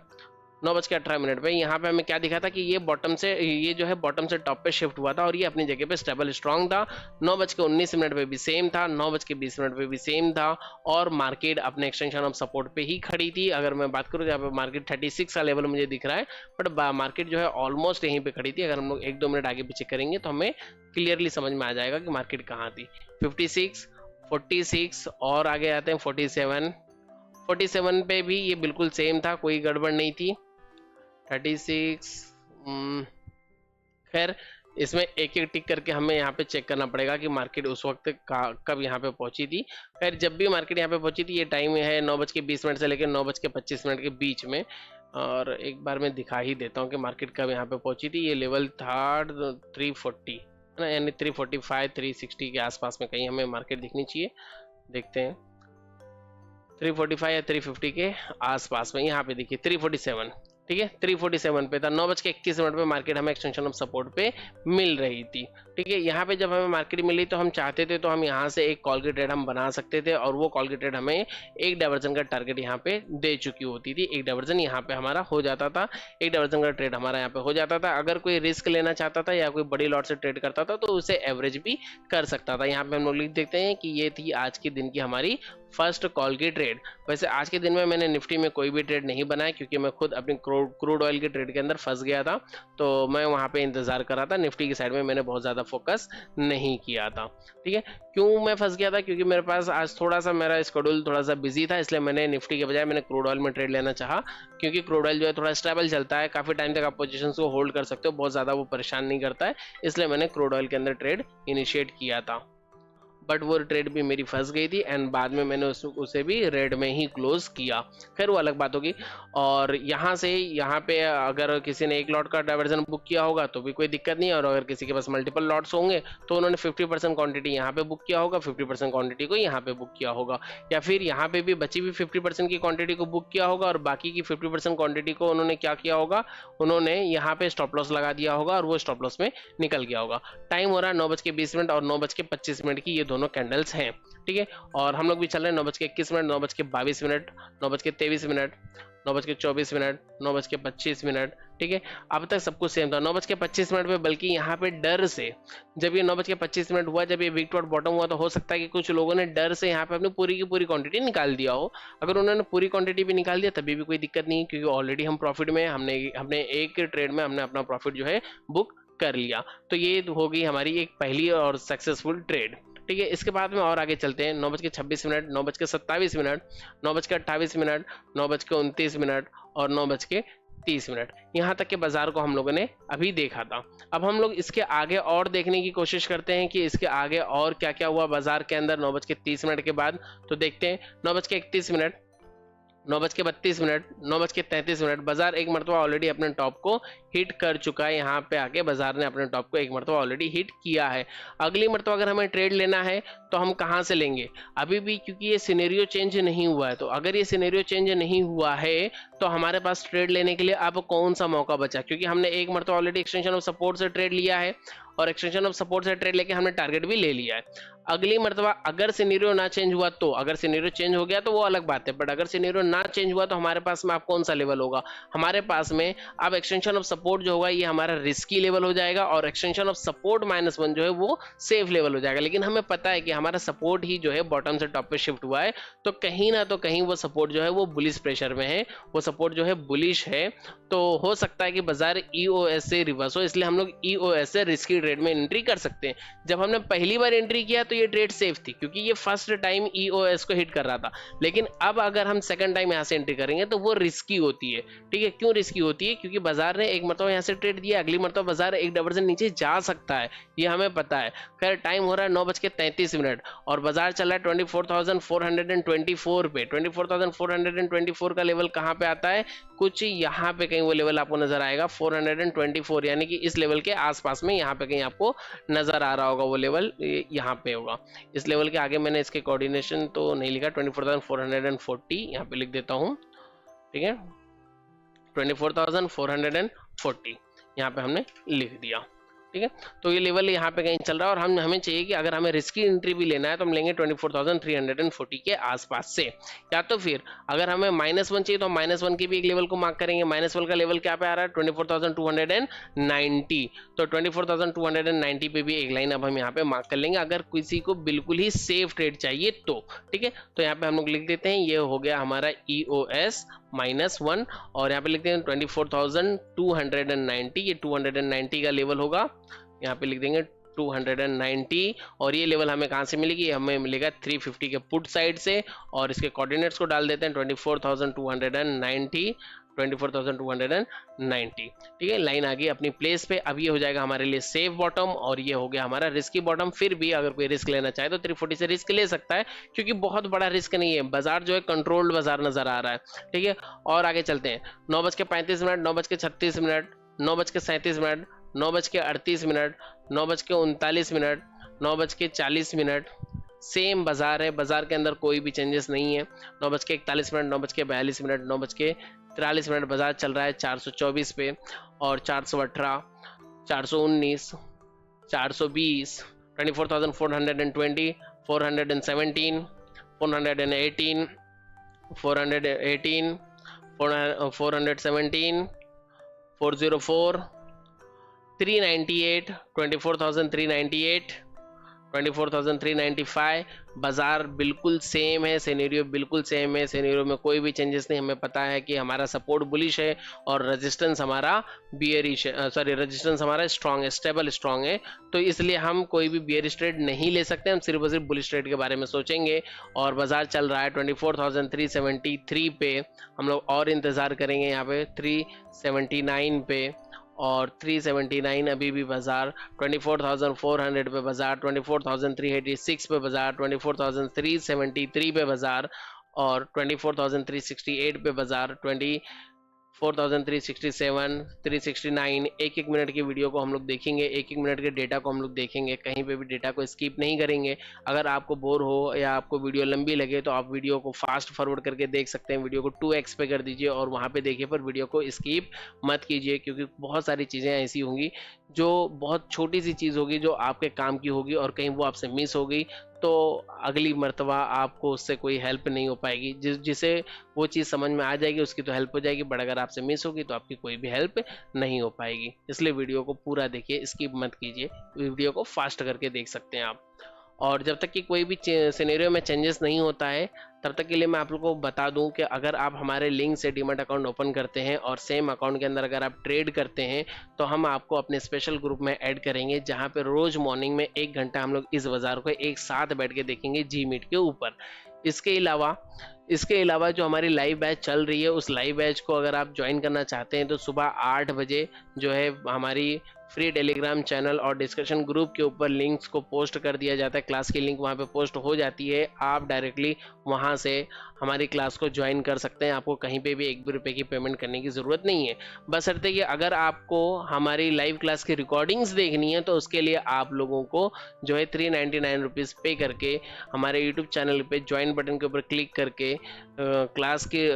9:18 पे यहाँ पे हमें क्या दिखा था कि ये बॉटम से, ये जो है बॉटम से टॉप पे शिफ्ट हुआ था और ये अपनी जगह पे स्टेबल स्ट्रांग था। 9:19 पे भी सेम था, 9:20 पे भी सेम था और मार्केट अपने एक्सटेंशन ऑफ सपोर्ट पे ही खड़ी थी। अगर मैं बात करूँ यहाँ पे मार्केट 36 का लेवल मुझे दिख रहा है, बट मार्केट जो है ऑलमोस्ट यहीं पे खड़ी थी। अगर हम लोग 1-2 मिनट आगे पीछे करेंगे तो हमें क्लियरली समझ में आ जाएगा कि मार्केट कहाँ थी। 56, 46 और आगे आते हैं 47 पे भी ये बिल्कुल सेम था, कोई गड़बड़ नहीं थी। 36, खैर इसमें एक एक टिक करके हमें यहाँ पे चेक करना पड़ेगा कि मार्केट उस वक्त कब यहाँ पे पहुंची थी। खैर जब भी मार्केट यहाँ पे पहुंची थी, ये टाइम है 9:20 से लेकर 9:25 के बीच में। और एक बार मैं दिखा ही देता हूँ कि मार्केट कब यहाँ पे पहुंची थी। ये लेवल था 340 है ना, यानी 345 360 के आसपास में कहीं हमें मार्केट दिखनी चाहिए। देखते हैं 345 या 350 के आसपास में, यहाँ पे देखिए 347। ठीक है, 347 पे था। 9:21 पे मार्केट हमें एक्सटेंशन ऑफ सपोर्ट पे मिल रही थी। ठीक है, यहाँ पे जब हमें मार्केट मिली तो हम चाहते थे तो हम यहाँ से एक कॉल की ट्रेड हम बना सकते थे और वो कॉल की ट्रेड हमें एक डाइवर्जन का टारगेट यहाँ पे दे चुकी होती थी। एक डाइवर्जन यहाँ पे हमारा हो जाता था, एक डाइवर्जन का ट्रेड हमारा यहाँ पे हो जाता था। अगर कोई रिस्क लेना चाहता था या कोई बड़ी लॉट से ट्रेड करता था तो उसे एवरेज भी कर सकता था। यहाँ पे हम लोग लिख देखते हैं कि ये थी आज के दिन की हमारी फर्स्ट कॉल की ट्रेड। वैसे आज के दिन में मैंने निफ्टी में कोई भी ट्रेड नहीं बनाया क्योंकि मैं खुद अपनी क्रूड ऑयल की ट्रेड के अंदर फंस गया था, तो मैं वहां पे इंतजार कर रहा था। निफ्टी की साइड में मैंने बहुत ज़्यादा फोकस नहीं किया था। ठीक है, क्यों मैं फंस गया था, क्योंकि मेरे पास आज थोड़ा सा मेरा शेड्यूल थोड़ा सा बिजी था, इसलिए मैंने निफ्टी के बजाय मैंने क्रूड ऑयल में ट्रेड लेना चाहा। क्योंकि क्रूड ऑयल जो है थोड़ा स्टेबल चलता है, काफ़ी टाइम तक आप पोजीशन को होल्ड कर सकते हो, बहुत ज़्यादा वो परेशान नहीं करता है, इसलिए मैंने क्रूड ऑयल के अंदर ट्रेड इनिशिएट किया था। बट वो ट्रेड भी मेरी फंस गई थी एंड बाद में मैंने उसे भी रेड में ही क्लोज किया। खैर वो अलग बात होगी। और यहाँ से यहाँ पे अगर किसी ने एक लॉट का डाइवर्जन बुक किया होगा तो भी कोई दिक्कत नहीं है, और अगर किसी के पास मल्टीपल लॉट्स होंगे तो उन्होंने 50% क्वांटिटी यहाँ पे बुक किया होगा, 50% क्वांटिटी को यहाँ पे बुक किया होगा, या फिर यहाँ पे भी बची हुई 50% की क्वांटिटी को बुक किया होगा और बाकी की 50% क्वांटिटी को उन्होंने क्या किया होगा, उन्होंने यहाँ पे स्टॉप लॉस लगा दिया होगा और वो स्टॉप लॉस में निकल गया होगा। टाइम हो रहा है 9:20 और 9:25 की ये दोनों कैंडल्स हैं। ठीक है, और हम लोग भी चल रहे हैं 9:21, 9:22, 9:23, 9:24, 9:25। ठीक है, अब तक सब कुछ सेम था 9:25 पे, बल्कि यहाँ पे डर से जब ये 9:25 हुआ, जब ये वीक टू बॉटम हुआ, तो हो सकता है कि कुछ लोगों ने डर से यहाँ पे अपनी पूरी की पूरी क्वांटिटी निकाल दिया हो। अगर उन्होंने पूरी क्वांटिटी भी निकाल दिया तभी भी कोई दिक्कत नहीं है, क्योंकि ऑलरेडी हम प्रॉफिट में, हमने एक ट्रेड में हमने अपना प्रॉफिट जो है बुक कर लिया। तो ये हो गई हमारी एक पहली और सक्सेसफुल ट्रेड। ठीक है, इसके बाद में और आगे चलते हैं 9:26, 9:27, 9:28, 9:29 और 9:30। यहाँ तक के बाजार को हम लोगों ने अभी देखा था। अब हम लोग इसके आगे और देखने की कोशिश करते हैं कि इसके आगे और क्या क्या हुआ बाजार के अंदर 9:30 के बाद। तो देखते हैं 9:31, 9:32, 9:33, बाजार एक मरतबा ऑलरेडी अपने टॉप को हिट कर चुका है। यहाँ पे आके बाजार ने अपने टॉप को एक मरतबा ऑलरेडी हिट किया है। अगली मरतबा अगर हमें ट्रेड लेना है तो हम कहाँ से लेंगे अभी भी, क्योंकि ये सिनेरियो चेंज नहीं हुआ है। तो अगर ये सिनेरियो चेंज नहीं हुआ है तो हमारे पास ट्रेड लेने के लिए अब कौन सा मौका बचा, क्योंकि हमने एक मरतबा ऑलरेडी एक्सटेंशन ऑफ सपोर्ट से ट्रेड लिया है और एक्सटेंशन ऑफ सपोर्ट से ट्रेड लेके हमने टारगेट भी ले लिया है। अगली मरतबा अगर सिनेरियो ना चेंज हुआ तो, अगर सिनेरियो चेंज हो गया तो वो अलग बात है, बट अगर सिनेरियो ना चेंज हुआ तो हमारे पास में आप कौन सा लेवल होगा, हमारे पास में अब एक्सटेंशन ऑफ सपोर्ट जो होगा ये हमारा रिस्की लेवल हो जाएगा और एक्सटेंशन ऑफ सपोर्ट -1 जो है वो सेफ लेवल हो जाएगा। लेकिन हमें पता है कि हमारा सपोर्ट ही जो है बॉटम से टॉप पे शिफ्ट हुआ है, तो कहीं ना तो कहीं वो सपोर्ट जो है वो बुलिश प्रेशर में है, वो सपोर्ट जो है बुलिश है। तो हो सकता है कि बाजार EOS से रिवर्स हो, इसलिए हम लोग EOS से रिस्की ट्रेड में एंट्री कर सकते हैं। जब हमने पहली बार एंट्री किया तो ये ट्रेड सेफ थी, क्योंकि ये फर्स्ट टाइम EOS को हिट कर रहा था। लेकिन अब अगर हम सेकंड टाइम यहाँ से एंट्री करेंगे तो वो रिस्की होती है। ठीक है, क्यों रिस्की होती है, क्योंकि बाजार ने एक मरतबा यहाँ से ट्रेड दिया, अगली मरतबा बाजार एक डाइवर्जन नीचे जा सकता है, ये हमें पता है। खैर टाइम हो रहा है 9:33 और बाजार चल रहा है 24,424 पे। 24,424 का लेवल कहाँ पे आता है, कुछ यहाँ पे कहीं वो लेवल आपको नजर आएगा 424, यानी कि इस लेवल के आसपास में यहाँ पे कहीं आपको नजर आ रहा होगा, वो लेवल यहाँ पे होगा। इस लेवल के आगे मैंने इसके कोऑर्डिनेशन तो नहीं लिखा, 24,440 यहाँ पे लिख देता हूँ। ठीक है, 24,440 यहाँ पे हमने लिख दिया। ठीक है, तो ये लेवल यहाँ पे कहीं चल रहा है और हमें चाहिए कि अगर हमें रिस्की एंट्री भी लेना है तो हम लेंगे 24,340 के आसपास से। या तो फिर अगर हमें -1 चाहिए तो हम -1 की भी एक लेवल को मार्क करेंगे। -1 का लेवल क्या पे आ रहा है, 24,290। तो 24,290 पे भी एक लाइन अब हम यहाँ पे मार्क कर लेंगे, अगर किसी को बिल्कुल ही सेफ ट्रेड चाहिए तो। ठीक है, तो यहाँ पे हम लोग लिख देते हैं, ये हो गया हमारा EOS -1 और यहाँ पे लिखते हैं 24,290, ये 290 का लेवल होगा, यहाँ पे लिख देंगे 290। और ये लेवल हमें कहाँ से मिलेगी, हमें मिलेगा 350 के पुट साइड से, और इसके कोऑर्डिनेट्स को डाल देते हैं 24,290, 24,290। ठीक है, लाइन आ गई अपनी प्लेस पे। अब ये हो जाएगा हमारे लिए सेफ बॉटम और ये हो गया हमारा रिस्की बॉटम। फिर भी अगर कोई रिस्क लेना चाहे तो 340 से रिस्क ले सकता है, क्योंकि बहुत बड़ा रिस्क नहीं है, बाजार जो है कंट्रोल्ड बाजार नजर आ रहा है। ठीक है, और आगे चलते हैं। 9:35, 9:36, 9:37, 9:38, 9:39, 9:40, सेम बाजार है, बाजार के अंदर कोई भी चेंजेस नहीं है। 9:41, 9:42, 9:43 बाजार चल रहा है 424 पे और 418, 419, 420, 24,420, 417, 418, 418, 417, 404, 398, 24,398, 24,395। बाजार बिल्कुल सेम है, सिनेरियो बिल्कुल सेम है, सिनेरियो में कोई भी चेंजेस नहीं। हमें पता है कि हमारा सपोर्ट बुलिश है और रेजिस्टेंस हमारा बियरिश है, सॉरी रेजिस्टेंस हमारा स्ट्रांग है, स्टेबल स्ट्रांग है। तो इसलिए हम कोई भी बियरिश ट्रेड नहीं ले सकते, हम सिर्फ और सिर्फ बुलिश ट्रेड के बारे में सोचेंगे। और बाजार चल रहा है 24,373 पे, हम लोग और इंतज़ार करेंगे यहाँ पे 379 पे और 379 अभी भी बाजार, 24,400 पे बाजार, 24,386 पे बाजार, 24,373 पे बाजार और 24,368 पे बाजार, 24,367, 369। एक एक मिनट की वीडियो को हम लोग देखेंगे, एक एक मिनट के डेटा को हम लोग देखेंगे, कहीं पे भी डेटा को स्किप नहीं करेंगे। अगर आपको बोर हो या आपको वीडियो लंबी लगे तो आप वीडियो को फास्ट फॉरवर्ड करके देख सकते हैं, वीडियो को 2x पे कर दीजिए और वहाँ पे देखिए, पर वीडियो को स्किप मत कीजिए, क्योंकि बहुत सारी चीज़ें ऐसी होंगी जो बहुत छोटी सी चीज़ होगी जो आपके काम की होगी और कहीं वो आपसे मिस हो गई तो अगली मर्तबा आपको उससे कोई हेल्प नहीं हो पाएगी। जिसे वो चीज़ समझ में आ जाएगी उसकी तो हेल्प हो जाएगी, बट अगर आपसे मिस होगी तो आपकी कोई भी हेल्प नहीं हो पाएगी। इसलिए वीडियो को पूरा देखिए, स्किप मत कीजिए, वीडियो को फास्ट करके देख सकते हैं आप। और जब तक कि कोई भी सिनेरियो में चेंजेस नहीं होता है तब तक के लिए मैं आप लोगों को बता दूं कि अगर आप हमारे लिंक से डीमैट अकाउंट ओपन करते हैं और सेम अकाउंट के अंदर अगर आप ट्रेड करते हैं तो हम आपको अपने स्पेशल ग्रुप में ऐड करेंगे, जहां पे रोज मॉर्निंग में 1 घंटा हम लोग इस बाजार को एक साथ बैठ के देखेंगे जी मीट के ऊपर। इसके अलावा जो हमारी लाइव बैच चल रही है उस लाइव बैच को अगर आप ज्वाइन करना चाहते हैं तो सुबह 8 बजे जो है हमारी फ्री टेलीग्राम चैनल और डिस्कशन ग्रुप के ऊपर लिंक्स को पोस्ट कर दिया जाता है। क्लास की लिंक वहाँ पे पोस्ट हो जाती है, आप डायरेक्टली वहाँ से हमारी क्लास को ज्वाइन कर सकते हैं। आपको कहीं पे भी 1 भी रुपये की पेमेंट करने की ज़रूरत नहीं है। बशर्ते कि अगर आपको हमारी लाइव क्लास की रिकॉर्डिंग्स देखनी है तो उसके लिए आप लोगों को जो है 399 रुपीज़ पे करके हमारे यूट्यूब चैनल पे ज्वाइन बटन के ऊपर क्लिक करके क्लास के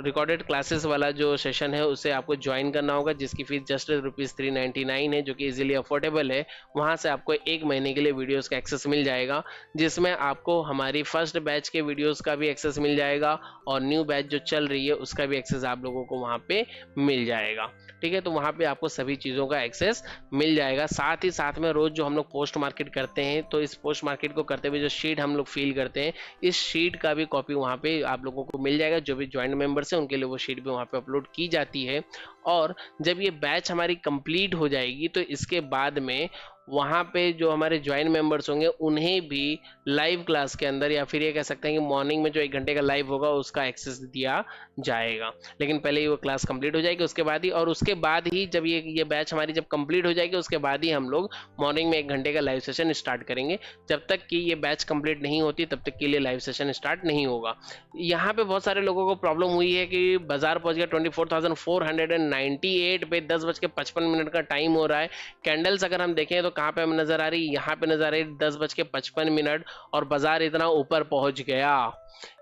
रिकॉर्डेड क्लासेस वाला जो सेशन है उसे आपको ज्वाइन करना होगा, जिसकी फीस जस्ट ₹399 है, जो कि इजीली अफोर्डेबल है। वहाँ से आपको 1 महीने के लिए वीडियोस का एक्सेस मिल जाएगा, जिसमें आपको हमारी फर्स्ट बैच के वीडियोस का भी एक्सेस मिल जाएगा और न्यू बैच जो चल रही है उसका भी एक्सेस आप लोगों को वहाँ पे मिल जाएगा। ठीक है, तो वहाँ पे आपको सभी चीज़ों का एक्सेस मिल जाएगा। साथ ही साथ में रोज़ जो हम लोग पोस्ट मार्केट करते हैं, तो इस पोस्ट मार्केट को करते हुए जो शीट हम लोग फिल करते हैं, इस शीट का भी कॉपी वहाँ पे आप लोगों को मिल जाएगा। जो भी ज्वाइंट मेंबर्स हैं उनके लिए वो शीट भी वहाँ पे अपलोड की जाती है। और जब ये बैच हमारी कंप्लीट हो जाएगी तो इसके बाद में वहाँ पे जो हमारे ज्वाइन मेंबर्स होंगे उन्हें भी लाइव क्लास के अंदर, या फिर ये कह सकते हैं कि मॉर्निंग में जो 1 घंटे का लाइव होगा उसका एक्सेस दिया जाएगा। लेकिन पहले ही वो क्लास कंप्लीट हो जाएगी उसके बाद ही, और उसके बाद ही जब ये बैच हमारी जब कंप्लीट हो जाएगी उसके बाद ही हम लोग मॉर्निंग में 1 घंटे का लाइव सेशन स्टार्ट करेंगे। जब तक कि ये बैच कंप्लीट नहीं होती तब तक के लिए लाइव सेशन स्टार्ट नहीं होगा। यहाँ पे बहुत सारे लोगों को प्रॉब्लम हुई है कि बाजार पहुंच गया 24,498 पे, 10:55 का टाइम हो रहा है। कैंडल्स अगर हम देखें तो कहाँ पे हमें नजर आ रही है, यहाँ पे नजर आ रही है 10:55 और बाजार इतना ऊपर पहुंच गया।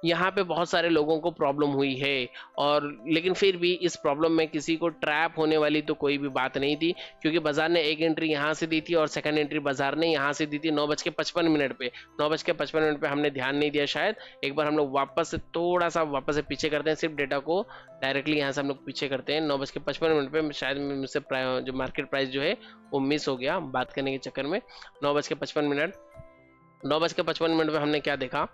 यहाँ पे बहुत सारे लोगों को प्रॉब्लम हुई है, और लेकिन फिर भी इस प्रॉब्लम में किसी को ट्रैप होने वाली तो कोई भी बात नहीं थी, क्योंकि बाजार ने 1 एंट्री यहाँ से दी थी और सेकंड एंट्री बाजार ने यहाँ से दी थी 9:55 पे। 9:55 पे हमने ध्यान नहीं दिया शायद। एक बार हम लोग वापस से थोड़ा सा वापस से पीछे करते हैं, सिर्फ डेटा को डायरेक्टली यहाँ से हम लोग पीछे करते हैं। 9:55 पे शायद मुझसे जो मार्केट प्राइस जो है वो मिस हो गया बात करने के चक्कर में। 9:55 पे हमने क्या देखा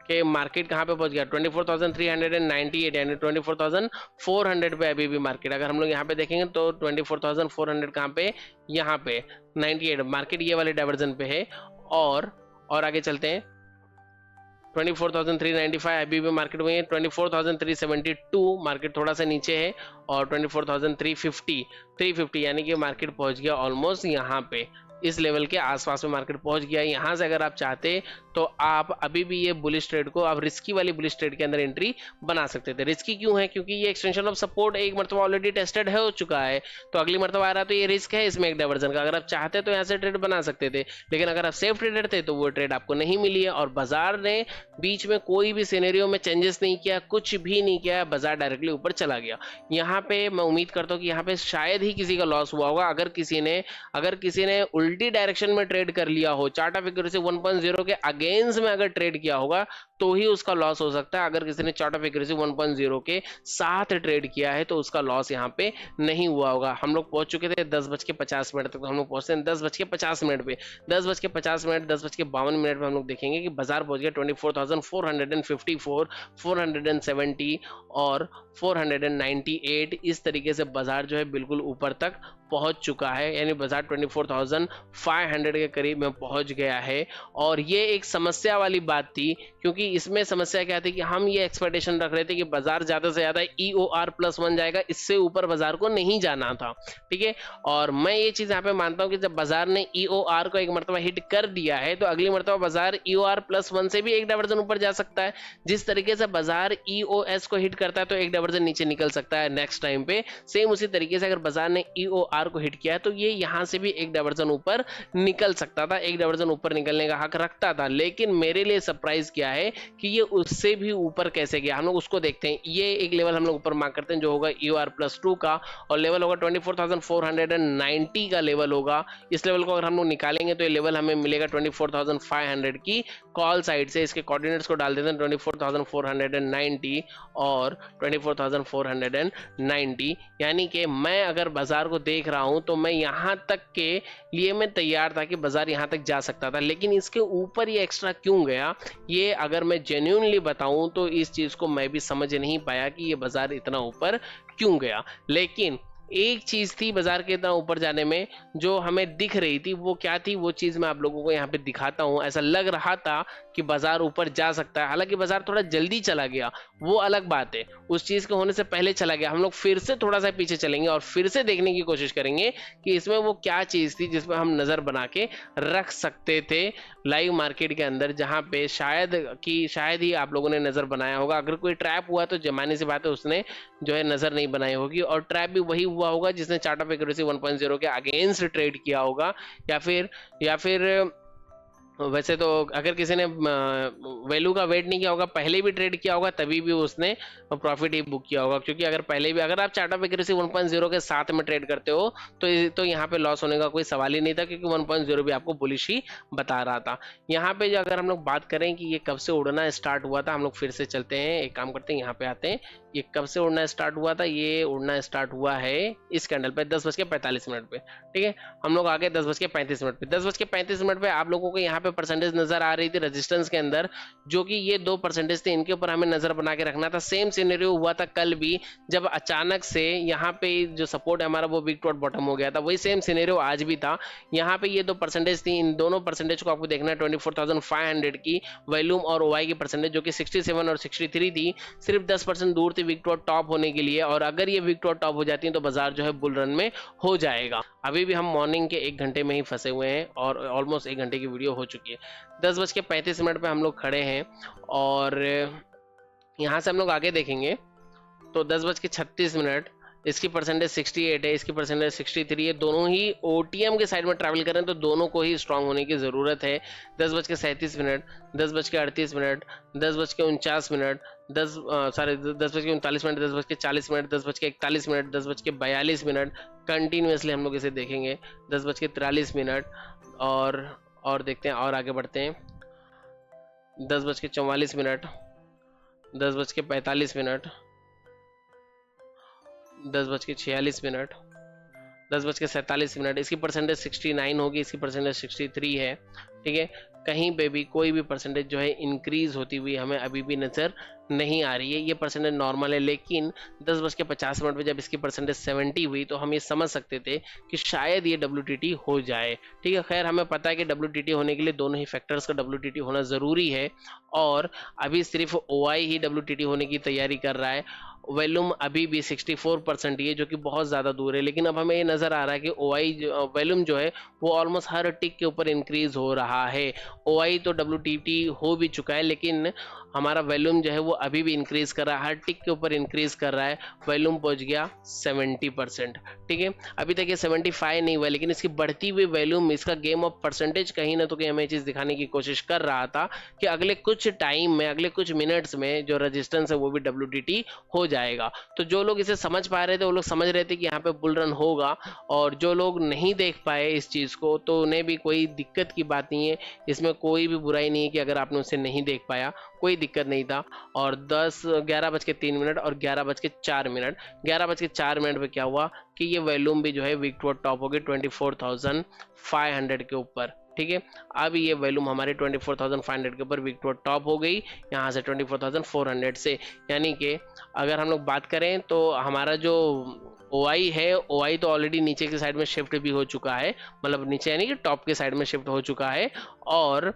कि मार्केट कहाँ पे पहुंच गया 24,398, यानी 24,400 पे अभी भी मार्केट। अगर हम लोग यहाँ पे देखेंगे तो 24,400 कहाँ पे, यहाँ पे 98 मार्केट ये वाले डाइवर्जन पे है। और आगे चलते हैं, 24,395 अभी भी मार्केट में है। 24,372 मार्केट थोड़ा सा नीचे है, और 24,350 यानी कि मार्केट पहुंच गया ऑलमोस्ट यहाँ पे, इस लेवल के आसपास में मार्केट पहुंच गया। यहाँ से अगर आप चाहते तो आप अभी भी ये बुलिश ट्रेड को, आप रिस्की वाली बुलिश ट्रेड के अंदर एंट्री बना सकते थे। रिस्की क्यों है? क्योंकि ये एक्सटेंशन ऑफ सपोर्ट एक मरतबा ऑलरेडी टेस्टेड हो चुका है, तो अगली मरतबा आ रहा है तो ये रिस्क है इसमें एक डाइवर्जन का। अगर आप चाहते तो यहाँ से ट्रेड बना सकते थे, लेकिन अगर आप सेफ ट्रेडर थे तो वो ट्रेड आपको नहीं मिली है। और बाजार ने बीच में कोई भी सिनेरियो में चेंजेस नहीं किया, कुछ भी नहीं किया, बाजार डायरेक्टली ऊपर चला गया। यहाँ पे मैं उम्मीद करता हूँ कि यहाँ पे शायद ही किसी का लॉस हुआ होगा। अगर किसी ने उल्टी डायरेक्शन में ट्रेड कर लिया हो, चार्ट ऑफ एक्यूरेसी 1.0 के अगेंस्ट में अगर ट्रेड किया होगा तो ही उसका लॉस हो सकता है। अगर किसी ने चार्ट ऑफ एक्यूरेसी 1.0 के साथ ट्रेड किया है तो उसका लॉस यहाँ पे नहीं हुआ होगा। हम लोग पहुंच चुके थे 10:50 तक, हम लोग पहुंचते हैं 10:50 पे। 10:50 10:52 पे हम लोग देखेंगे कि बाजार पहुंच गया 24,454, 470 और 498। इस तरीके से बाजार जो है बिल्कुल ऊपर तक पहुंच चुका है, यानी बाजार 24,500 के करीब में पहुंच गया है। और ये एक समस्या वाली बात थी, क्योंकि इसमें समस्या क्या थी कि हम ये एक्सपेक्टेशन रख रहे थे कि बाजार ज्यादा से ज्यादा EOR+1 जाएगा, इससे ऊपर बाजार को नहीं जाना था। ठीक है, और मैं ये चीज यहाँ पे मानता हूँ कि जब बाजार ने EOR को एक मरतबा हिट कर दिया है तो अगली मरतबा बाजार EOR+1 से भी एक डाइवर्जन ऊपर जा सकता है। जिस तरीके से बाजार EOS को हिट करता है तो एक डाइवर्जन नीचे निकल सकता है नेक्स्ट टाइम पे, सेम उसी तरीके से अगर बाजार ने EOR को हिट किया है तो ये यहाँ से भी एक डाइवर्जन ऊपर निकल सकता था, एक डाइवर्जन ऊपर निकलने का हक रखता था। लेकिन मेरे लिए सरप्राइज क्या है कि ये उससे भी ऊपर कैसे गया, हम लोग उसको देखते हैं। ये एक लेवल हम लोग ऊपर मार्क करते हैं जो होगा EOR+2 का, और लेवल होगा 24,490 का लेवल होगा। इस लेवल को अगर हम लोग निकालेंगे तो ये लेवल हमें मिलेगा 24,500 की कॉल साइड से। इसके कोऑर्डिनेट्स को डाल देते हैं 24,490 और 24,490, यानी कि मैं अगर बाजार को देख रहा हूं तो मैं यहां तक के लिए मैं तैयार था कि बाजार यहां तक जा सकता था। लेकिन इसके ऊपर ये एक्स्ट्रा क्यों गया, ये अगर मैं जेन्युइनली बताऊं तो इस चीज को मैं भी समझ नहीं पाया कि ये बाजार इतना ऊपर क्यों गया। लेकिन एक चीज थी बाजार के इतना ऊपर जाने में जो हमें दिख रही थी, वो क्या थी वो चीज मैं आप लोगों को यहाँ पे दिखाता हूँ। ऐसा लग रहा था कि बाजार ऊपर जा सकता है, हालांकि बाजार थोड़ा जल्दी चला गया, वो अलग बात है, उस चीज के होने से पहले चला गया। हम लोग फिर से थोड़ा सा पीछे चलेंगे और फिर से देखने की कोशिश करेंगे कि इसमें वो क्या चीज थी जिसमें हम नजर बना के रख सकते थे लाइव मार्केट के अंदर, जहां पे शायद ही आप लोगों ने नजर बनाया होगा। अगर कोई ट्रैप हुआ तो जमाने से बात है उसने जो है नजर नहीं बनाई होगी, और ट्रैप भी वही हुआ होगा जिसने चार्ट ऑफ एक्यूरेसी 1.0 के अगेंस्ट ट्रेड किया होगा, या फिर वैसे तो अगर किसी ने वैल्यू का वेट नहीं किया होगा, पहले भी ट्रेड किया होगा, तभी भी उसने प्रॉफिट ही बुक किया होगा। क्योंकि अगर आप चार्ट ऑफ एक्यूरेसी 1.0 के साथ में ट्रेड करते हो तो यहाँ पे लॉस होने का कोई सवाल ही नहीं था, क्योंकि 1.0 भी आपको बुलिश ही बता रहा था। यहाँ पे जो अगर हम लोग बात करें कि ये कब से उड़ना स्टार्ट हुआ था, हम लोग फिर से चलते हैं, एक काम करते हैं, यहाँ पे आते हैं। ये कब से उड़ना स्टार्ट हुआ था? ये उड़ना स्टार्ट हुआ है इस कैंडल पे 10:45 पे। ठीक है, हम लोग आ गए 10:35 पे। 10:35 पे आप लोगों को यहाँ पे परसेंटेज नजर आ रही थी रेजिस्टेंस के अंदर, जो कि ये 2% थे, इनके ऊपर हमें नजर बना के रखना था। सेम सिनेरियो हुआ था कल भी, जब अचानक से यहाँ पे जो सपोर्ट है हमारा वो बिग टॉट बॉटम हो गया था, वही सेम सिनेरियो आज भी था। यहाँ पे ये 2% थी, इन दोनों परसेंटेज को आपको देखना है। 24,500 की वॉल्यूम और ओआई की परसेंटेज जो कि 67 और 63 थी, सिर्फ 10% दूर थी विग टॉट टॉप होने के लिए, और अगर ये विग टॉट टॉप हो जाती है तो बाजार जो है बुल रन में हो जाएगा। अभी भी हम मॉर्निंग के 1 घंटे में ही फंसे हुए हैं और ऑलमोस्ट 1 घंटे की वीडियो हो चुकी है। 10:35 पे हम लोग खड़े हैं, और यहाँ से हम लोग आगे देखेंगे तो 10:36, इसकी परसेंटेज 68 है, इसकी परसेंटेज 63 है। दोनों ही ओटीएम के साइड में ट्रैवल करें तो दोनों को ही स्ट्रांग होने की ज़रूरत है। 10:37, 10:38, 10:49, 10:39, 10:40, 10:41, 10:42, कंटिन्यूसली हम लोग इसे देखेंगे। 10:43, और देखते हैं और आगे बढ़ते हैं। 10:44, 10:45, 10:46, 10:47, इसकी परसेंटेज 69 होगी, इसकी परसेंटेज 63 है। ठीक है, कहीं पे भी कोई भी परसेंटेज जो है इंक्रीज होती हुई हमें अभी भी नजर नहीं आ रही है। ये परसेंटेज नॉर्मल है, लेकिन 10:50 पे जब इसकी परसेंटेज 70 हुई तो हम ये समझ सकते थे कि शायद ये WTT हो जाए। ठीक है, खैर हमें पता है कि WTT होने के लिए दोनों ही फैक्टर्स का WTT होना ज़रूरी है, और अभी सिर्फ OI ही WTT होने की तैयारी कर रहा है। वॉल्यूम अभी भी 64% ही है, जो कि बहुत ज़्यादा दूर है, लेकिन अब हमें ये नज़र आ रहा है कि OI वॉल्यूम जो है वो ऑलमोस्ट हर टिक के ऊपर इंक्रीज हो रहा है। OI तो WTT हो भी चुका है, लेकिन हमारा वॉल्यूम जो है वो अभी भी इंक्रीज कर रहा है, हर टिक के ऊपर इंक्रीज कर रहा है। वॉल्यूम पहुंच गया 70%। ठीक है, अभी तक ये 75 नहीं हुआ, लेकिन इसकी बढ़ती हुई वॉल्यूम, इसका गेम ऑफ परसेंटेज कहीं ना तो कहीं हमें चीज़ दिखाने की कोशिश कर रहा था कि अगले कुछ टाइम में, अगले कुछ मिनट्स में जो रजिस्टेंस है वो भी WTT हो जाएगा। तो जो लोग इसे समझ पा रहे थे वो लोग समझ रहे थे कि यहाँ पे बुल रन होगा, और जो लोग नहीं देख पाए इस चीज़ को तो उन्हें भी कोई दिक्कत की बात नहीं है, इसमें कोई भी बुराई नहीं है कि अगर आपने उसे नहीं देख पाया, कोई दिक्कत नहीं था। और 11:03 और 11:04, 11:04 पे क्या हुआ कि ये वॉल्यूम भी जो है वीक टू टॉप हो गई 24,500 के ऊपर। ठीक है, अब ये वॉल्यूम हमारे 24,500 के ऊपर वीक टू टॉप हो गई, यहाँ से 24,400 से। यानी कि अगर हम लोग बात करें तो हमारा जो OI है, OI तो ऑलरेडी नीचे की साइड में शिफ्ट भी हो चुका है, मतलब नीचे यानी कि टॉप के साइड में शिफ्ट हो चुका है, और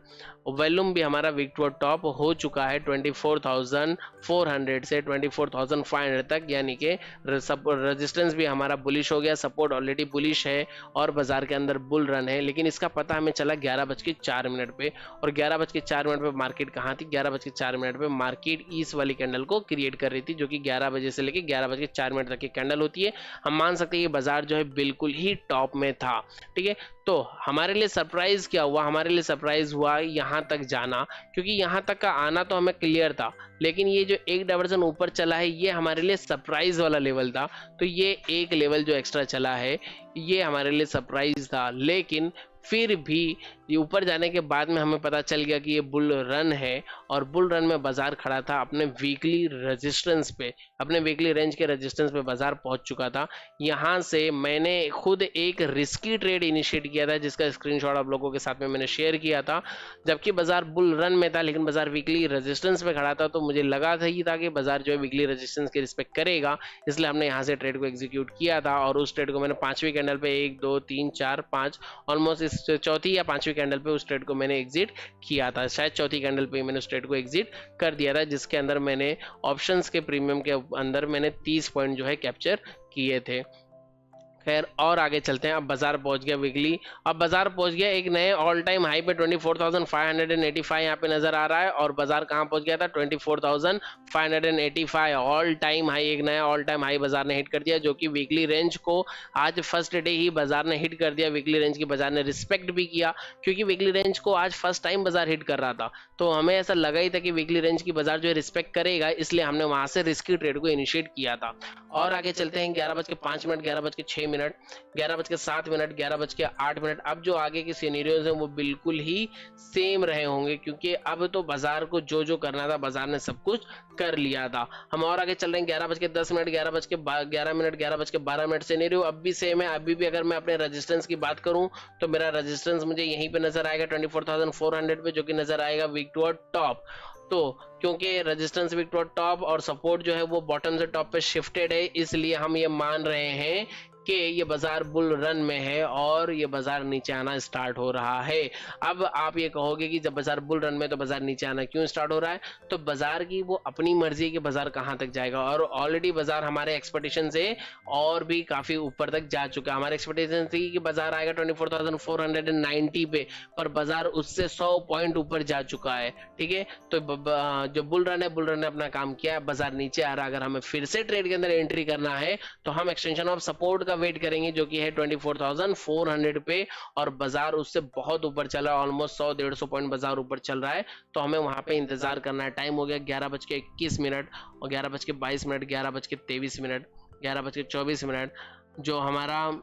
वॉल्यूम भी हमारा वीक टू टॉप हो चुका है 24,400 से 24,500 तक। यानी कि रेजिस्टेंस भी हमारा बुलिश हो गया, सपोर्ट ऑलरेडी बुलिश है, और बाजार के अंदर बुल रन है। लेकिन इसका पता हमें चला 11:04 पे, और 11:04 पे मार्केट कहाँ थी? 11:04 पे मार्केट इस वाली कैंडल को क्रिएट कर रही थी, जो कि 11 बजे से लेकर 11:04 तक की कैंडल होती है। हम मान सकते हैं कि बाजार जो है बिल्कुल ही टॉप में था। ठीक है, तो हमारे लिए सरप्राइज क्या हुआ? हमारे लिए सरप्राइज हुआ यहाँ तक जाना, क्योंकि यहाँ तक का आना तो हमें क्लियर था, लेकिन ये जो एक डायवर्जन ऊपर चला है ये हमारे लिए सरप्राइज वाला लेवल था। तो ये एक लेवल जो एक्स्ट्रा चला है ये हमारे लिए सरप्राइज था, लेकिन फिर भी ये ऊपर जाने के बाद में हमें पता चल गया कि ये बुल रन है, और बुल रन में बाजार खड़ा था अपने वीकली रेजिस्टेंस पे, अपने वीकली रेंज के रेजिस्टेंस पे बाजार पहुंच चुका था। यहाँ से मैंने खुद एक रिस्की ट्रेड इनिशिएट किया था, जिसका स्क्रीनशॉट आप लोगों के साथ में मैंने शेयर किया था। जबकि बाजार बुल रन में था लेकिन बाजार वीकली रेजिस्टेंस पे खड़ा था, तो मुझे लगा था कि बाजार जो है वीकली रेजिस्टेंस की रिस्पेक्ट करेगा, इसलिए हमने यहाँ से ट्रेड को एग्जीक्यूट किया था। और उस ट्रेड को मैंने 5वीं कैंडल पे 1 2 3 4 5 ऑलमोस्ट इस चौथी या 5वीं कैंडल पे उस ट्रेड को मैंने एग्जिट किया था। शायद चौथी कैंडल पे मैंने उस ट्रेड को एग्जिट कर दिया था, जिसके अंदर मैंने ऑप्शंस के प्रीमियम के अंदर मैंने 30 पॉइंट जो है कैप्चर किए थे। खैर और आगे चलते हैं। अब बाजार पहुंच गया वीकली, अब बाजार पहुंच गया एक नए ऑल टाइम हाई पे 24,585 यहाँ पे नजर आ रहा है। और बाजार कहाँ पहुंच गया था? 24,585 ऑल टाइम हाई, एक नया ऑल टाइम हाई बाजार ने हिट कर दिया, जो कि वीकली रेंज को आज फर्स्ट डे ही बाजार ने हिट कर दिया। वीकली रेंज की बाजार ने रिस्पेक्ट भी किया, क्योंकि वीकली रेंज को आज फर्स्ट टाइम बाजार हिट कर रहा था, तो हमें ऐसा लगा ही था कि वीकली रेंज की बाजार जो है रिस्पेक्ट करेगा, इसलिए हमने वहां से रिस्की ट्रेड को इनिशिएट किया था। और आगे चलते हैं 11:05, 11:06, 11:07, 11:08। अब जो आगे के सिनेरियोज हैं वो बिल्कुल ही सेम रहे होंगे, क्योंकि अब तो बाजार को जो जो करना था बाजार ने सब कुछ कर लिया था। हम और आगे चल रहे हैं 11:10, 11:11, 11:12 सिनेरियो अब भी सेम है। अभी भी अगर मैं अपने रेजिस्टेंस की बात करूं तो मेरा रेजिस्टेंस मुझे यहीं पे नजर आएगा 24,400 पे, जो कि नजर आएगा वीक टुवर्ड टॉप। तो क्योंकि रेजिस्टेंस वीक टुवर्ड टॉप और सपोर्ट जो है वो बॉटम से टॉप पे शिफ्टेड है, इसलिए हम ये मान रहे हैं कि ये बाजार बुल रन में है और ये बाजार नीचे आना स्टार्ट हो रहा है। अब आप ये कहोगे कि जब बाजार बुल रन में तो बाजार नीचे आना क्यों स्टार्ट हो रहा है? तो बाजार की वो अपनी मर्जी कि बाजार कहां तक जाएगा, और ऑलरेडी बाजार हमारे एक्सपेक्टेशन से और भी काफी ऊपर तक जा चुका है। हमारे एक्सपेक्टेशन थी कि बाजार आएगा 24,490 पे, पर बाजार उससे 100 पॉइंट ऊपर जा चुका है। ठीक है, तो जो बुल रन है, बुल रन ने अपना काम किया, बाजार नीचे आ रहा है। अगर हमें फिर से ट्रेड के अंदर एंट्री करना है तो हम एक्सटेंशन ऑफ सपोर्ट वेट करेंगे, जो कि है 24,400 पे, और बाजार उससे बहुत ऊपर चल रहा है, ऑलमोस्ट 100-150 पॉइंट बाजार ऊपर चल रहा है, तो हमें वहां पे इंतजार करना है। टाइम हो गया 11:21 और 11:22, 11:23, 11:24। जो हमारा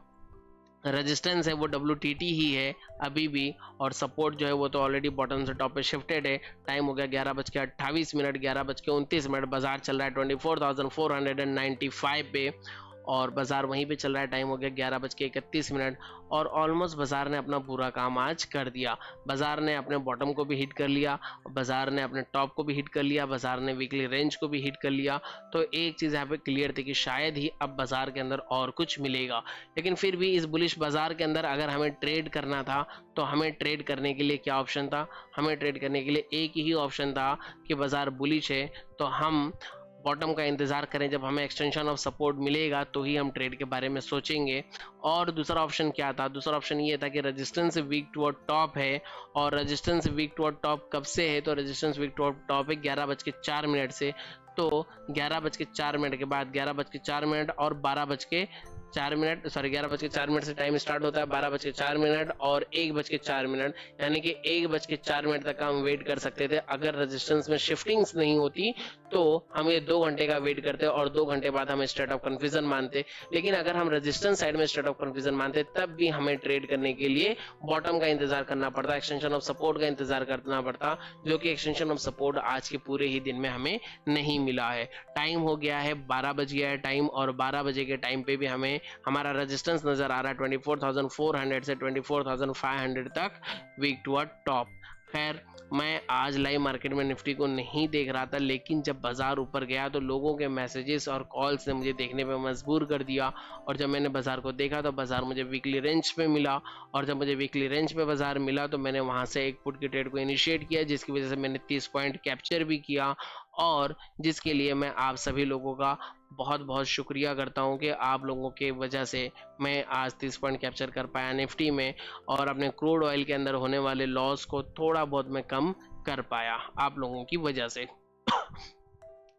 रेजिस्टेंस है वो WTT ही है अभी भी, और सपोर्ट जो है वो तो ऑलरेडी बॉटम से टॉप पे शिफ्टेड है। टाइम हो गया 11:28, 11:29, बाजार चल रहा है 24,495 पे, और बाजार वहीं पे चल रहा है। टाइम हो गया 11:31, और ऑलमोस्ट बाजार ने अपना पूरा काम आज कर दिया। बाजार ने अपने बॉटम को भी हिट कर लिया, बाजार ने अपने टॉप को भी हिट कर लिया, बाजार ने वीकली रेंज को भी हिट कर लिया। तो एक चीज़ यहाँ पे क्लियर थी कि शायद ही अब बाजार के अंदर और कुछ मिलेगा, लेकिन फिर भी इस बुलिश बाजार के अंदर अगर हमें ट्रेड करना था तो हमें ट्रेड करने के लिए क्या ऑप्शन था? हमें ट्रेड करने के लिए एक ही ऑप्शन था कि बाजार बुलिश है तो हम बॉटम का इंतजार करें, जब हमें एक्सटेंशन ऑफ सपोर्ट मिलेगा तो ही हम ट्रेड के बारे में सोचेंगे। और दूसरा ऑप्शन क्या था? दूसरा ऑप्शन ये था कि रेजिस्टेंस वीक टुवर्ड टॉप है, और रेजिस्टेंस वीक टुवर्ड टॉप कब से है? तो रेजिस्टेंस वीक टुवर्ड टॉप है 11:04 से। तो 11:04 के बाद 11:04 और 12:04, सॉरी 11:04 से टाइम स्टार्ट होता है, 12:04 और 1:04, यानी कि 1:04 तक हम वेट कर सकते थे। अगर रेजिस्टेंस में शिफ्टिंग्स नहीं होती तो हम ये 2 घंटे का वेट करते और 2 घंटे बाद हमें स्टेट ऑफ कन्फ्यूजन मानते। लेकिन अगर हम रेजिस्टेंस साइड में स्टेट ऑफ कन्फ्यूजन मानते तब भी हमें ट्रेड करने के लिए बॉटम का इंतजार करना पड़ता, एक्सटेंशन ऑफ सपोर्ट का इंतजार करना पड़ता, जो कि एक्सटेंशन ऑफ सपोर्ट आज के पूरे ही दिन में हमें नहीं मिला है। टाइम हो गया है 12 बज गया है टाइम, और 12 बजे के टाइम पे भी हमें हमारा रेजिस्टेंस नजर आ रहा है 24,400 से 24,500 तक वीक टुवर्ड टॉप। खैर मैं आज लाइव मार्केट में निफ्टी को नहीं देख रहा था, लेकिन जब बाजार ऊपर गया तो लोगों के मैसेजेस और कॉल्स ने मुझे देखने पे मजबूर कर दिया, और जब मैंने बाजार को देखा तो बाजार मुझे वीकली रेंज पे मिला, और जब मुझे वीकली रेंज पे बाजार मिला तो मैंने वहां से एक पुट की ट्रेड को इनिशिएट किया, जिसकी वजह से मैंने 30 पॉइंट कैप्चर भी किया, और जिसके लिए मैं आप सभी लोगों का बहुत बहुत शुक्रिया करता हूं कि आप लोगों के वजह से मैं आज 30 पॉइंट कैप्चर कर पाया निफ्टी में, और अपने क्रूड ऑयल के अंदर होने वाले लॉस को थोड़ा बहुत मैं कम कर पाया आप लोगों की वजह से।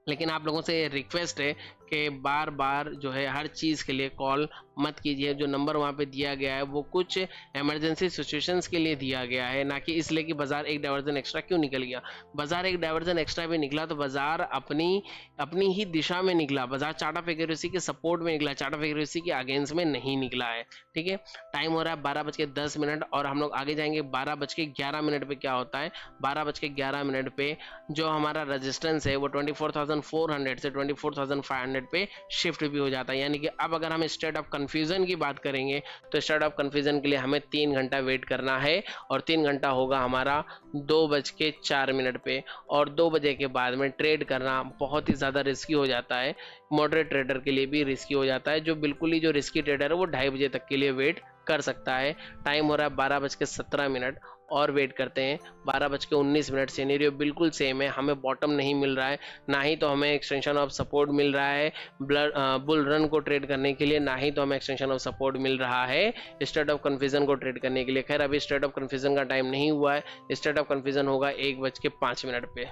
लेकिन आप लोगों से रिक्वेस्ट है कि के बार बार जो है हर चीज़ के लिए कॉल मत कीजिए। जो नंबर वहाँ पे दिया गया है वो कुछ इमरजेंसी सिचुएशंस के लिए दिया गया है, ना कि इसलिए कि बाजार एक डायवर्जन एक्स्ट्रा क्यों निकल गया। बाजार एक डायवर्जन एक्स्ट्रा भी निकला तो बाजार अपनी अपनी ही दिशा में निकला, बाजार चार्ट ऑफ एक्यूरेसी के सपोर्ट में निकला, चार्ट ऑफ एक्यूरेसी के अगेंस्ट में नहीं निकला है। ठीक है, टाइम हो रहा है 12:10 और हम लोग आगे जाएंगे 12:11 पे। क्या होता है 12:11 पे जो हमारा रेजिस्टेंस है वो 24,400 से 24,500 पे शिफ्ट भी हो जाता है। यानी कि अब अगर हम स्टेट ऑफ कंफ्यूजन की बात करेंगे तो स्टेट ऑफ कंफ्यूजन के लिए हमें 3 घंटा वेट करना है और 3 घंटा होगा हमारा 2:04 पे। और 2 बजे के बाद में ट्रेड करना बहुत ही ज़्यादा रिस्की हो जाता है, मॉडरेट ट्रेडर के लिए भी रिस्की हो जाता है। जो बिल्कुल ही जो रिस्की ट्रेडर है वो 2:30 बजे तक के लिए वेट कर सकता है। टाइम हो रहा है 12:17 और वेट करते हैं 12:19। सिनेरियो बिल्कुल सेम है, हमें बॉटम नहीं मिल रहा है, ना ही तो हमें एक्सटेंशन ऑफ सपोर्ट मिल रहा है बुल रन को ट्रेड करने के लिए, ना ही तो हमें एक्सटेंशन ऑफ सपोर्ट मिल रहा है स्टेट ऑफ कन्फ्यूजन को ट्रेड करने के लिए। खैर अभी स्टेट ऑफ कन्फ्यूजन का टाइम नहीं हुआ है, स्टेट ऑफ कन्फ्यूजन होगा 1:05 पे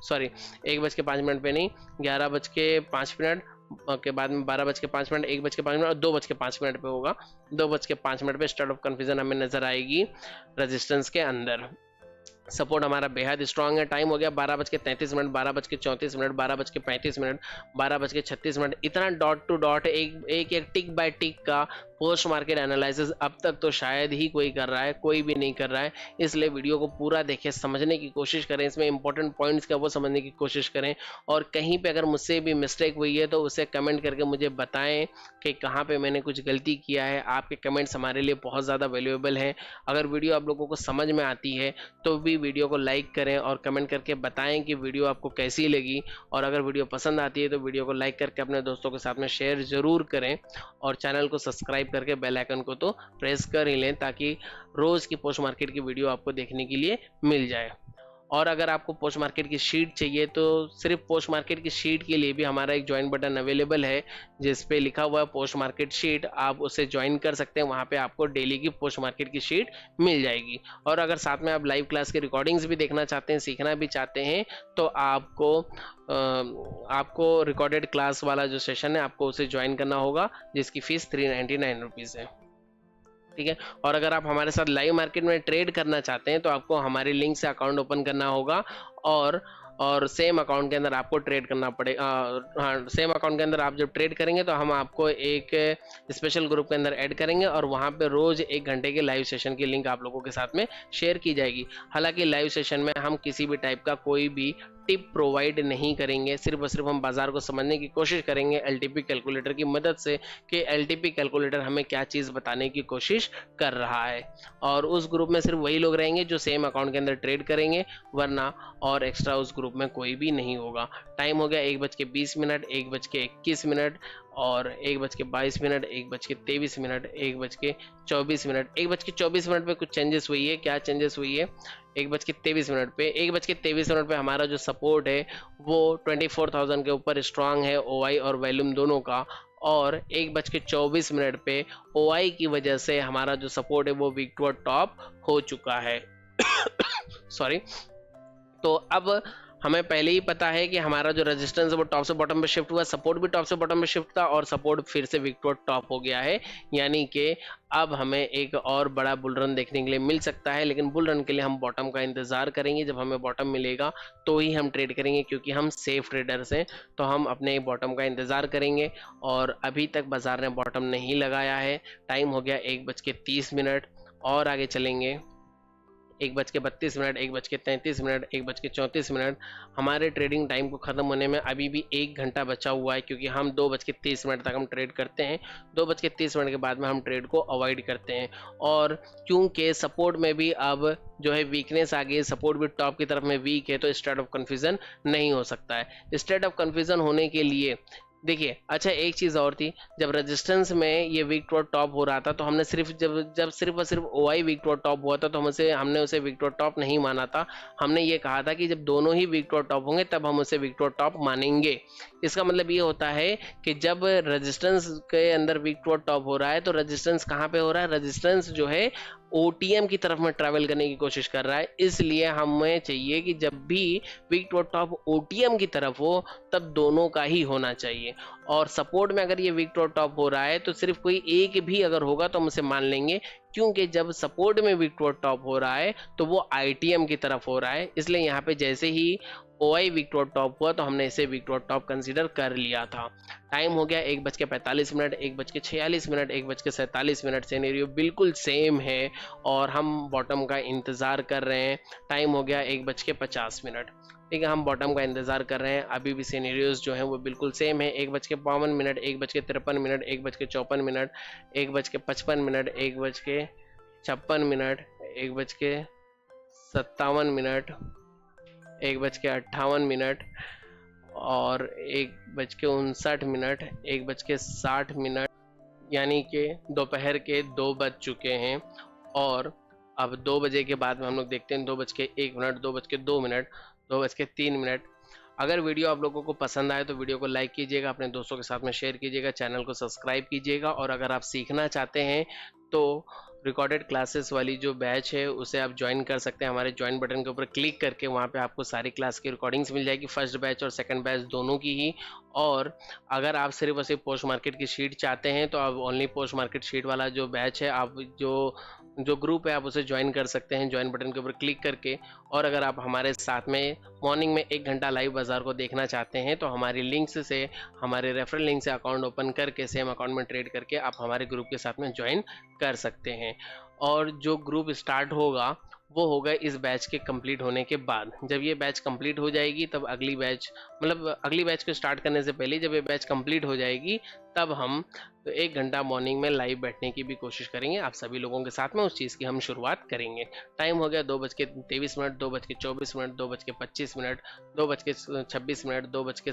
सॉरी 1:05 पे नहीं, 11:05 के बाद में 12:05, 1:05 और 2:05 पे होगा। 2:05 पे स्टेट ऑफ कन्फ्यूजन हमें नजर आएगी रेजिस्टेंस के अंदर। सपोर्ट हमारा बेहद स्ट्रांग है। टाइम हो गया 12:33, 12:34, 12:35, 12:36। इतना डॉट टू डॉट एक टिक बाय टिक का पोस्ट मार्केट एनालिसिस अब तक तो शायद ही कोई कर रहा है, कोई भी नहीं कर रहा है। इसलिए वीडियो को पूरा देखें, समझने की कोशिश करें, इसमें इंपॉर्टेंट पॉइंट्स क्या वो समझने की कोशिश करें। और कहीं पे अगर मुझसे भी मिस्टेक हुई है तो उसे कमेंट करके मुझे बताएं कि कहाँ पे मैंने कुछ गलती किया है। आपके कमेंट्स हमारे लिए बहुत ज़्यादा वैल्यूएबल हैं। अगर वीडियो आप लोगों को समझ में आती है तो भी वीडियो को लाइक करें और कमेंट करके बताएं कि वीडियो आपको कैसी लगी। और अगर वीडियो पसंद आती है तो वीडियो को लाइक करके अपने दोस्तों के साथ में शेयर ज़रूर करें और चैनल को सब्सक्राइब करके बेल आइकन को तो प्रेस कर ही लें ताकि रोज़ की पोस्ट मार्केट की वीडियो आपको देखने के लिए मिल जाए। और अगर आपको पोस्ट मार्केट की शीट चाहिए तो सिर्फ पोस्ट मार्केट की शीट के लिए भी हमारा एक ज्वाइन बटन अवेलेबल है जिस पे लिखा हुआ है पोस्ट मार्केट शीट, आप उसे ज्वाइन कर सकते हैं। वहाँ पे आपको डेली की पोस्ट मार्केट की शीट मिल जाएगी। और अगर साथ में आप लाइव क्लास की रिकॉर्डिंग्स भी देखना चाहते हैं, सीखना भी चाहते हैं तो आपको रिकॉर्डेड क्लास वाला जो सेशन है आपको उसे ज्वाइन करना होगा जिसकी फीस 399 रुपीज़ है। ठीक है, और अगर आप हमारे साथ लाइव मार्केट में ट्रेड करना चाहते हैं तो आपको हमारे लिंक से अकाउंट ओपन करना होगा और सेम अकाउंट के अंदर आपको ट्रेड करना पड़ेगा। हाँ, सेम अकाउंट के अंदर आप जब ट्रेड करेंगे तो हम आपको एक स्पेशल ग्रुप के अंदर ऐड करेंगे और वहाँ पे रोज़ 1 घंटे के लाइव सेशन की लिंक आप लोगों के साथ में शेयर की जाएगी। हालांकि लाइव सेशन में हम किसी भी टाइप का कोई भी टिप प्रोवाइड नहीं करेंगे, सिर्फ और सिर्फ हम बाजार को समझने की कोशिश करेंगे एलटीपी कैलकुलेटर की मदद से कि एलटीपी कैलकुलेटर हमें क्या चीज़ बताने की कोशिश कर रहा है। और उस ग्रुप में सिर्फ वही लोग रहेंगे जो सेम अकाउंट के अंदर ट्रेड करेंगे, वरना और एक्स्ट्रा उस ग्रुप में कोई भी नहीं होगा। टाइम हो गया 1:20, 1:21 और 1:22, 1:23, 1:24। 1:24 पे कुछ चेंजेस हुई है। क्या चेंजेस हुई है 1:23 पे? 1:23 पे हमारा जो सपोर्ट है वो 24,000 के ऊपर स्ट्रांग है ओआई और वॉल्यूम दोनों का। और 1:24 पे ओआई की वजह से हमारा जो सपोर्ट है वो वीक टू टॉप हो चुका है सॉरी। तो अब हमें पहले ही पता है कि हमारा जो रेजिस्टेंस है वो टॉप से बॉटम पे शिफ्ट हुआ, सपोर्ट भी टॉप से बॉटम पे शिफ्ट था और सपोर्ट फिर से विक टू टॉप हो गया है। यानी कि अब हमें एक और बड़ा बुल रन देखने के लिए मिल सकता है, लेकिन बुल रन के लिए हम बॉटम का इंतजार करेंगे। जब हमें बॉटम मिलेगा तो ही हम ट्रेड करेंगे, क्योंकि हम सेफ ट्रेडर्स हैं तो हम अपने बॉटम का इंतजार करेंगे। और अभी तक बाजार ने बॉटम नहीं लगाया है। टाइम हो गया 1:30 और आगे चलेंगे 1:32, 1:33, 1:34। हमारे ट्रेडिंग टाइम को ख़त्म होने में अभी भी 1 घंटा बचा हुआ है, क्योंकि हम 2:30 तक हम ट्रेड करते हैं। 2:30 के बाद में हम ट्रेड को अवॉइड करते हैं। और क्योंकि सपोर्ट में भी अब जो है वीकनेस आ गई है, सपोर्ट भी टॉप की तरफ में वीक है, तो स्टेट ऑफ कन्फ्यूजन नहीं हो सकता है। स्टेट ऑफ कन्फ्यूजन होने के लिए देखिए, अच्छा एक चीज़ और थी, जब रेजिस्टेंस में ये वीक टू टॉप हो रहा था तो हमने सिर्फ जब सिर्फ और सिर्फ ओआई वीक टू टॉप हुआ था तो हमने उसे वीक टू टॉप नहीं माना था। हमने ये कहा था कि जब दोनों ही वीक टू टॉप होंगे तब हम उसे वीक टू टॉप मानेंगे। इसका मतलब ये होता है कि जब रेजिस्टेंस के अंदर वीक टू टॉप हो रहा है तो रेजिस्टेंस कहाँ पे हो रहा है, रेजिस्टेंस जो है ओटीएम की तरफ में ट्रैवल करने की कोशिश कर रहा है। इसलिए हमें चाहिए कि जब भी वीक टू टॉप ओटीएम की तरफ हो तब दोनों का ही होना चाहिए। और सपोर्ट में अगर ये वीक टू टॉप हो रहा है तो सिर्फ कोई एक भी अगर होगा तो हम उसे मान लेंगे, क्योंकि जब सपोर्ट में वीक टू टॉप हो रहा है तो वो आईटीएम की तरफ हो रहा है, इसलिए यहाँ पे जैसे ही ओआई वीक टू टॉप हुआ तो हमने इसे वीक टू टॉप कंसीडर कर लिया था। टाइम हो गया 1:45, 1:46, 1:47। सिनेरियो बिल्कुल सेम है और हम बॉटम का इंतज़ार कर रहे हैं। टाइम हो गया 1:50। ठीक है, हम बॉटम का इंतज़ार कर रहे हैं। अभी भी सिनेरियोज जो हैं वो बिल्कुल सेम है। 1:52, 1:53, 1:54, 1:55, 1:56, 1:57, 1:58 और 1:59, 1:60, यानी कि दोपहर के 2 बज चुके हैं। और अब 2 बजे के बाद में हम लोग देखते हैं 2:01, 2:02, 2:03। अगर वीडियो आप लोगों को पसंद आए तो वीडियो को लाइक कीजिएगा, अपने दोस्तों के साथ में शेयर कीजिएगा, चैनल को सब्सक्राइब कीजिएगा। और अगर आप सीखना चाहते हैं तो रिकॉर्डेड क्लासेस वाली जो बैच है उसे आप ज्वाइन कर सकते हैं। हमारे ज्वाइन बटन के ऊपर क्लिक करके वहाँ पे आपको सारी क्लास की रिकॉर्डिंग्स मिल जाएगी, फर्स्ट बैच और सेकंड बैच दोनों की ही। और अगर आप सिर्फ और सिर्फ पोस्ट मार्केट की शीट चाहते हैं तो आप ओनली पोस्ट मार्केट शीट वाला जो बैच है, आप जो ग्रुप है आप उसे ज्वाइन कर सकते हैं ज्वाइन बटन के ऊपर क्लिक करके। और अगर आप हमारे साथ में मॉर्निंग में 1 घंटा लाइव बाजार को देखना चाहते हैं तो हमारी लिंक्स से, हमारे रेफरल लिंक से अकाउंट ओपन करके सेम अकाउंट में ट्रेड करके आप हमारे ग्रुप के साथ में ज्वाइन कर सकते हैं। और जो ग्रुप स्टार्ट होगा वो होगा इस बैच के कंप्लीट होने के बाद। जब ये बैच कंप्लीट हो जाएगी तब अगली बैच, मतलब अगली बैच को स्टार्ट करने से पहले जब ये बैच कंप्लीट हो जाएगी तब हम तो 1 घंटा मॉर्निंग में लाइव बैठने की भी कोशिश करेंगे आप सभी लोगों के साथ में, उस चीज़ की हम शुरुआत करेंगे। टाइम हो गया 2:23, 2:24, 2:25, 2:26,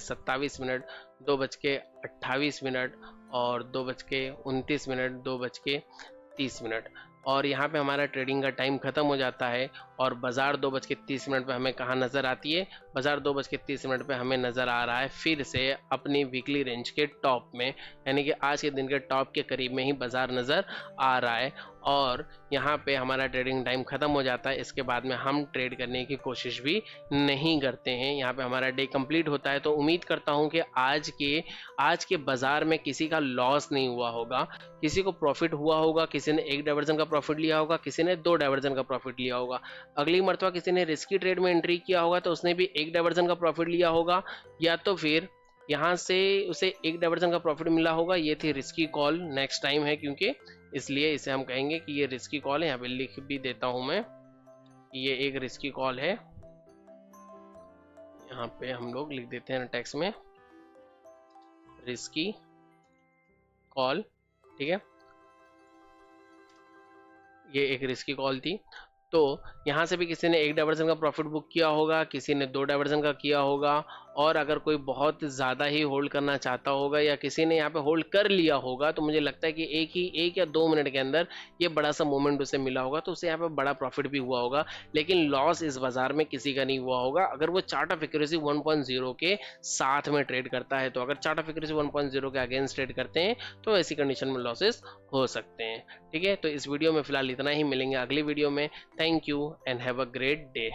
2:27, 2:28 और 2:29, 2:30। और यहाँ पे हमारा ट्रेडिंग का टाइम खत्म हो जाता है और बाजार 2:30 पे हमें कहाँ नज़र आती है? बाजार 2:30 पे हमें नज़र आ रहा है फिर से अपनी वीकली रेंज के टॉप में, यानी कि आज के दिन के टॉप के करीब में ही बाजार नज़र आ रहा है। और यहाँ पे हमारा ट्रेडिंग टाइम ख़त्म हो जाता है। इसके बाद में हम ट्रेड करने की कोशिश भी नहीं करते हैं। यहाँ पे हमारा डे कंप्लीट होता है। तो उम्मीद करता हूँ कि आज के बाज़ार में किसी का लॉस नहीं हुआ होगा, किसी को प्रॉफिट हुआ होगा। किसी ने 1 डाइवर्जन का प्रॉफिट लिया होगा, किसी ने 2 डाइवर्जन का प्रॉफिट लिया होगा। अगली मरतबा किसी ने रिस्की ट्रेड में एंट्री किया होगा तो उसने भी 1 डाइवर्जन का प्रॉफिट लिया होगा, या तो फिर यहाँ से उसे 1 डाइवर्जन का प्रॉफिट मिला होगा। ये थी रिस्की कॉल, नेक्स्ट टाइम है क्योंकि, इसलिए इसे हम कहेंगे कि ये रिस्की कॉल है। यहाँ पे लिख भी देता हूँ मैं, ये एक रिस्की कॉल है। यहाँ पे हम लोग लिख देते हैं टेक्स्ट में रिस्की कॉल। ठीक है, ये एक रिस्की कॉल थी। तो यहाँ से भी किसी ने 1 डाइवर्जन का प्रॉफिट बुक किया होगा, किसी ने 2 डाइवर्जन का किया होगा। और अगर कोई बहुत ज़्यादा ही होल्ड करना चाहता होगा या किसी ने यहाँ पे होल्ड कर लिया होगा तो मुझे लगता है कि 1 या 2 मिनट के अंदर ये बड़ा सा मूवमेंट उसे मिला होगा तो उसे यहाँ पे बड़ा प्रॉफिट भी हुआ होगा। लेकिन लॉस इस बाजार में किसी का नहीं हुआ होगा अगर वो चार्ट ऑफ एक्यूरेसी 1.0 के साथ में ट्रेड करता है। तो अगर चार्ट ऑफ एक्यूरेसी 1.0 के अगेंस्ट ट्रेड करते हैं तो ऐसी कंडीशन में लॉसेस हो सकते हैं। ठीक है, तो इस वीडियो में फिलहाल इतना ही, मिलेंगे अगली वीडियो में। Thank you and have a great day.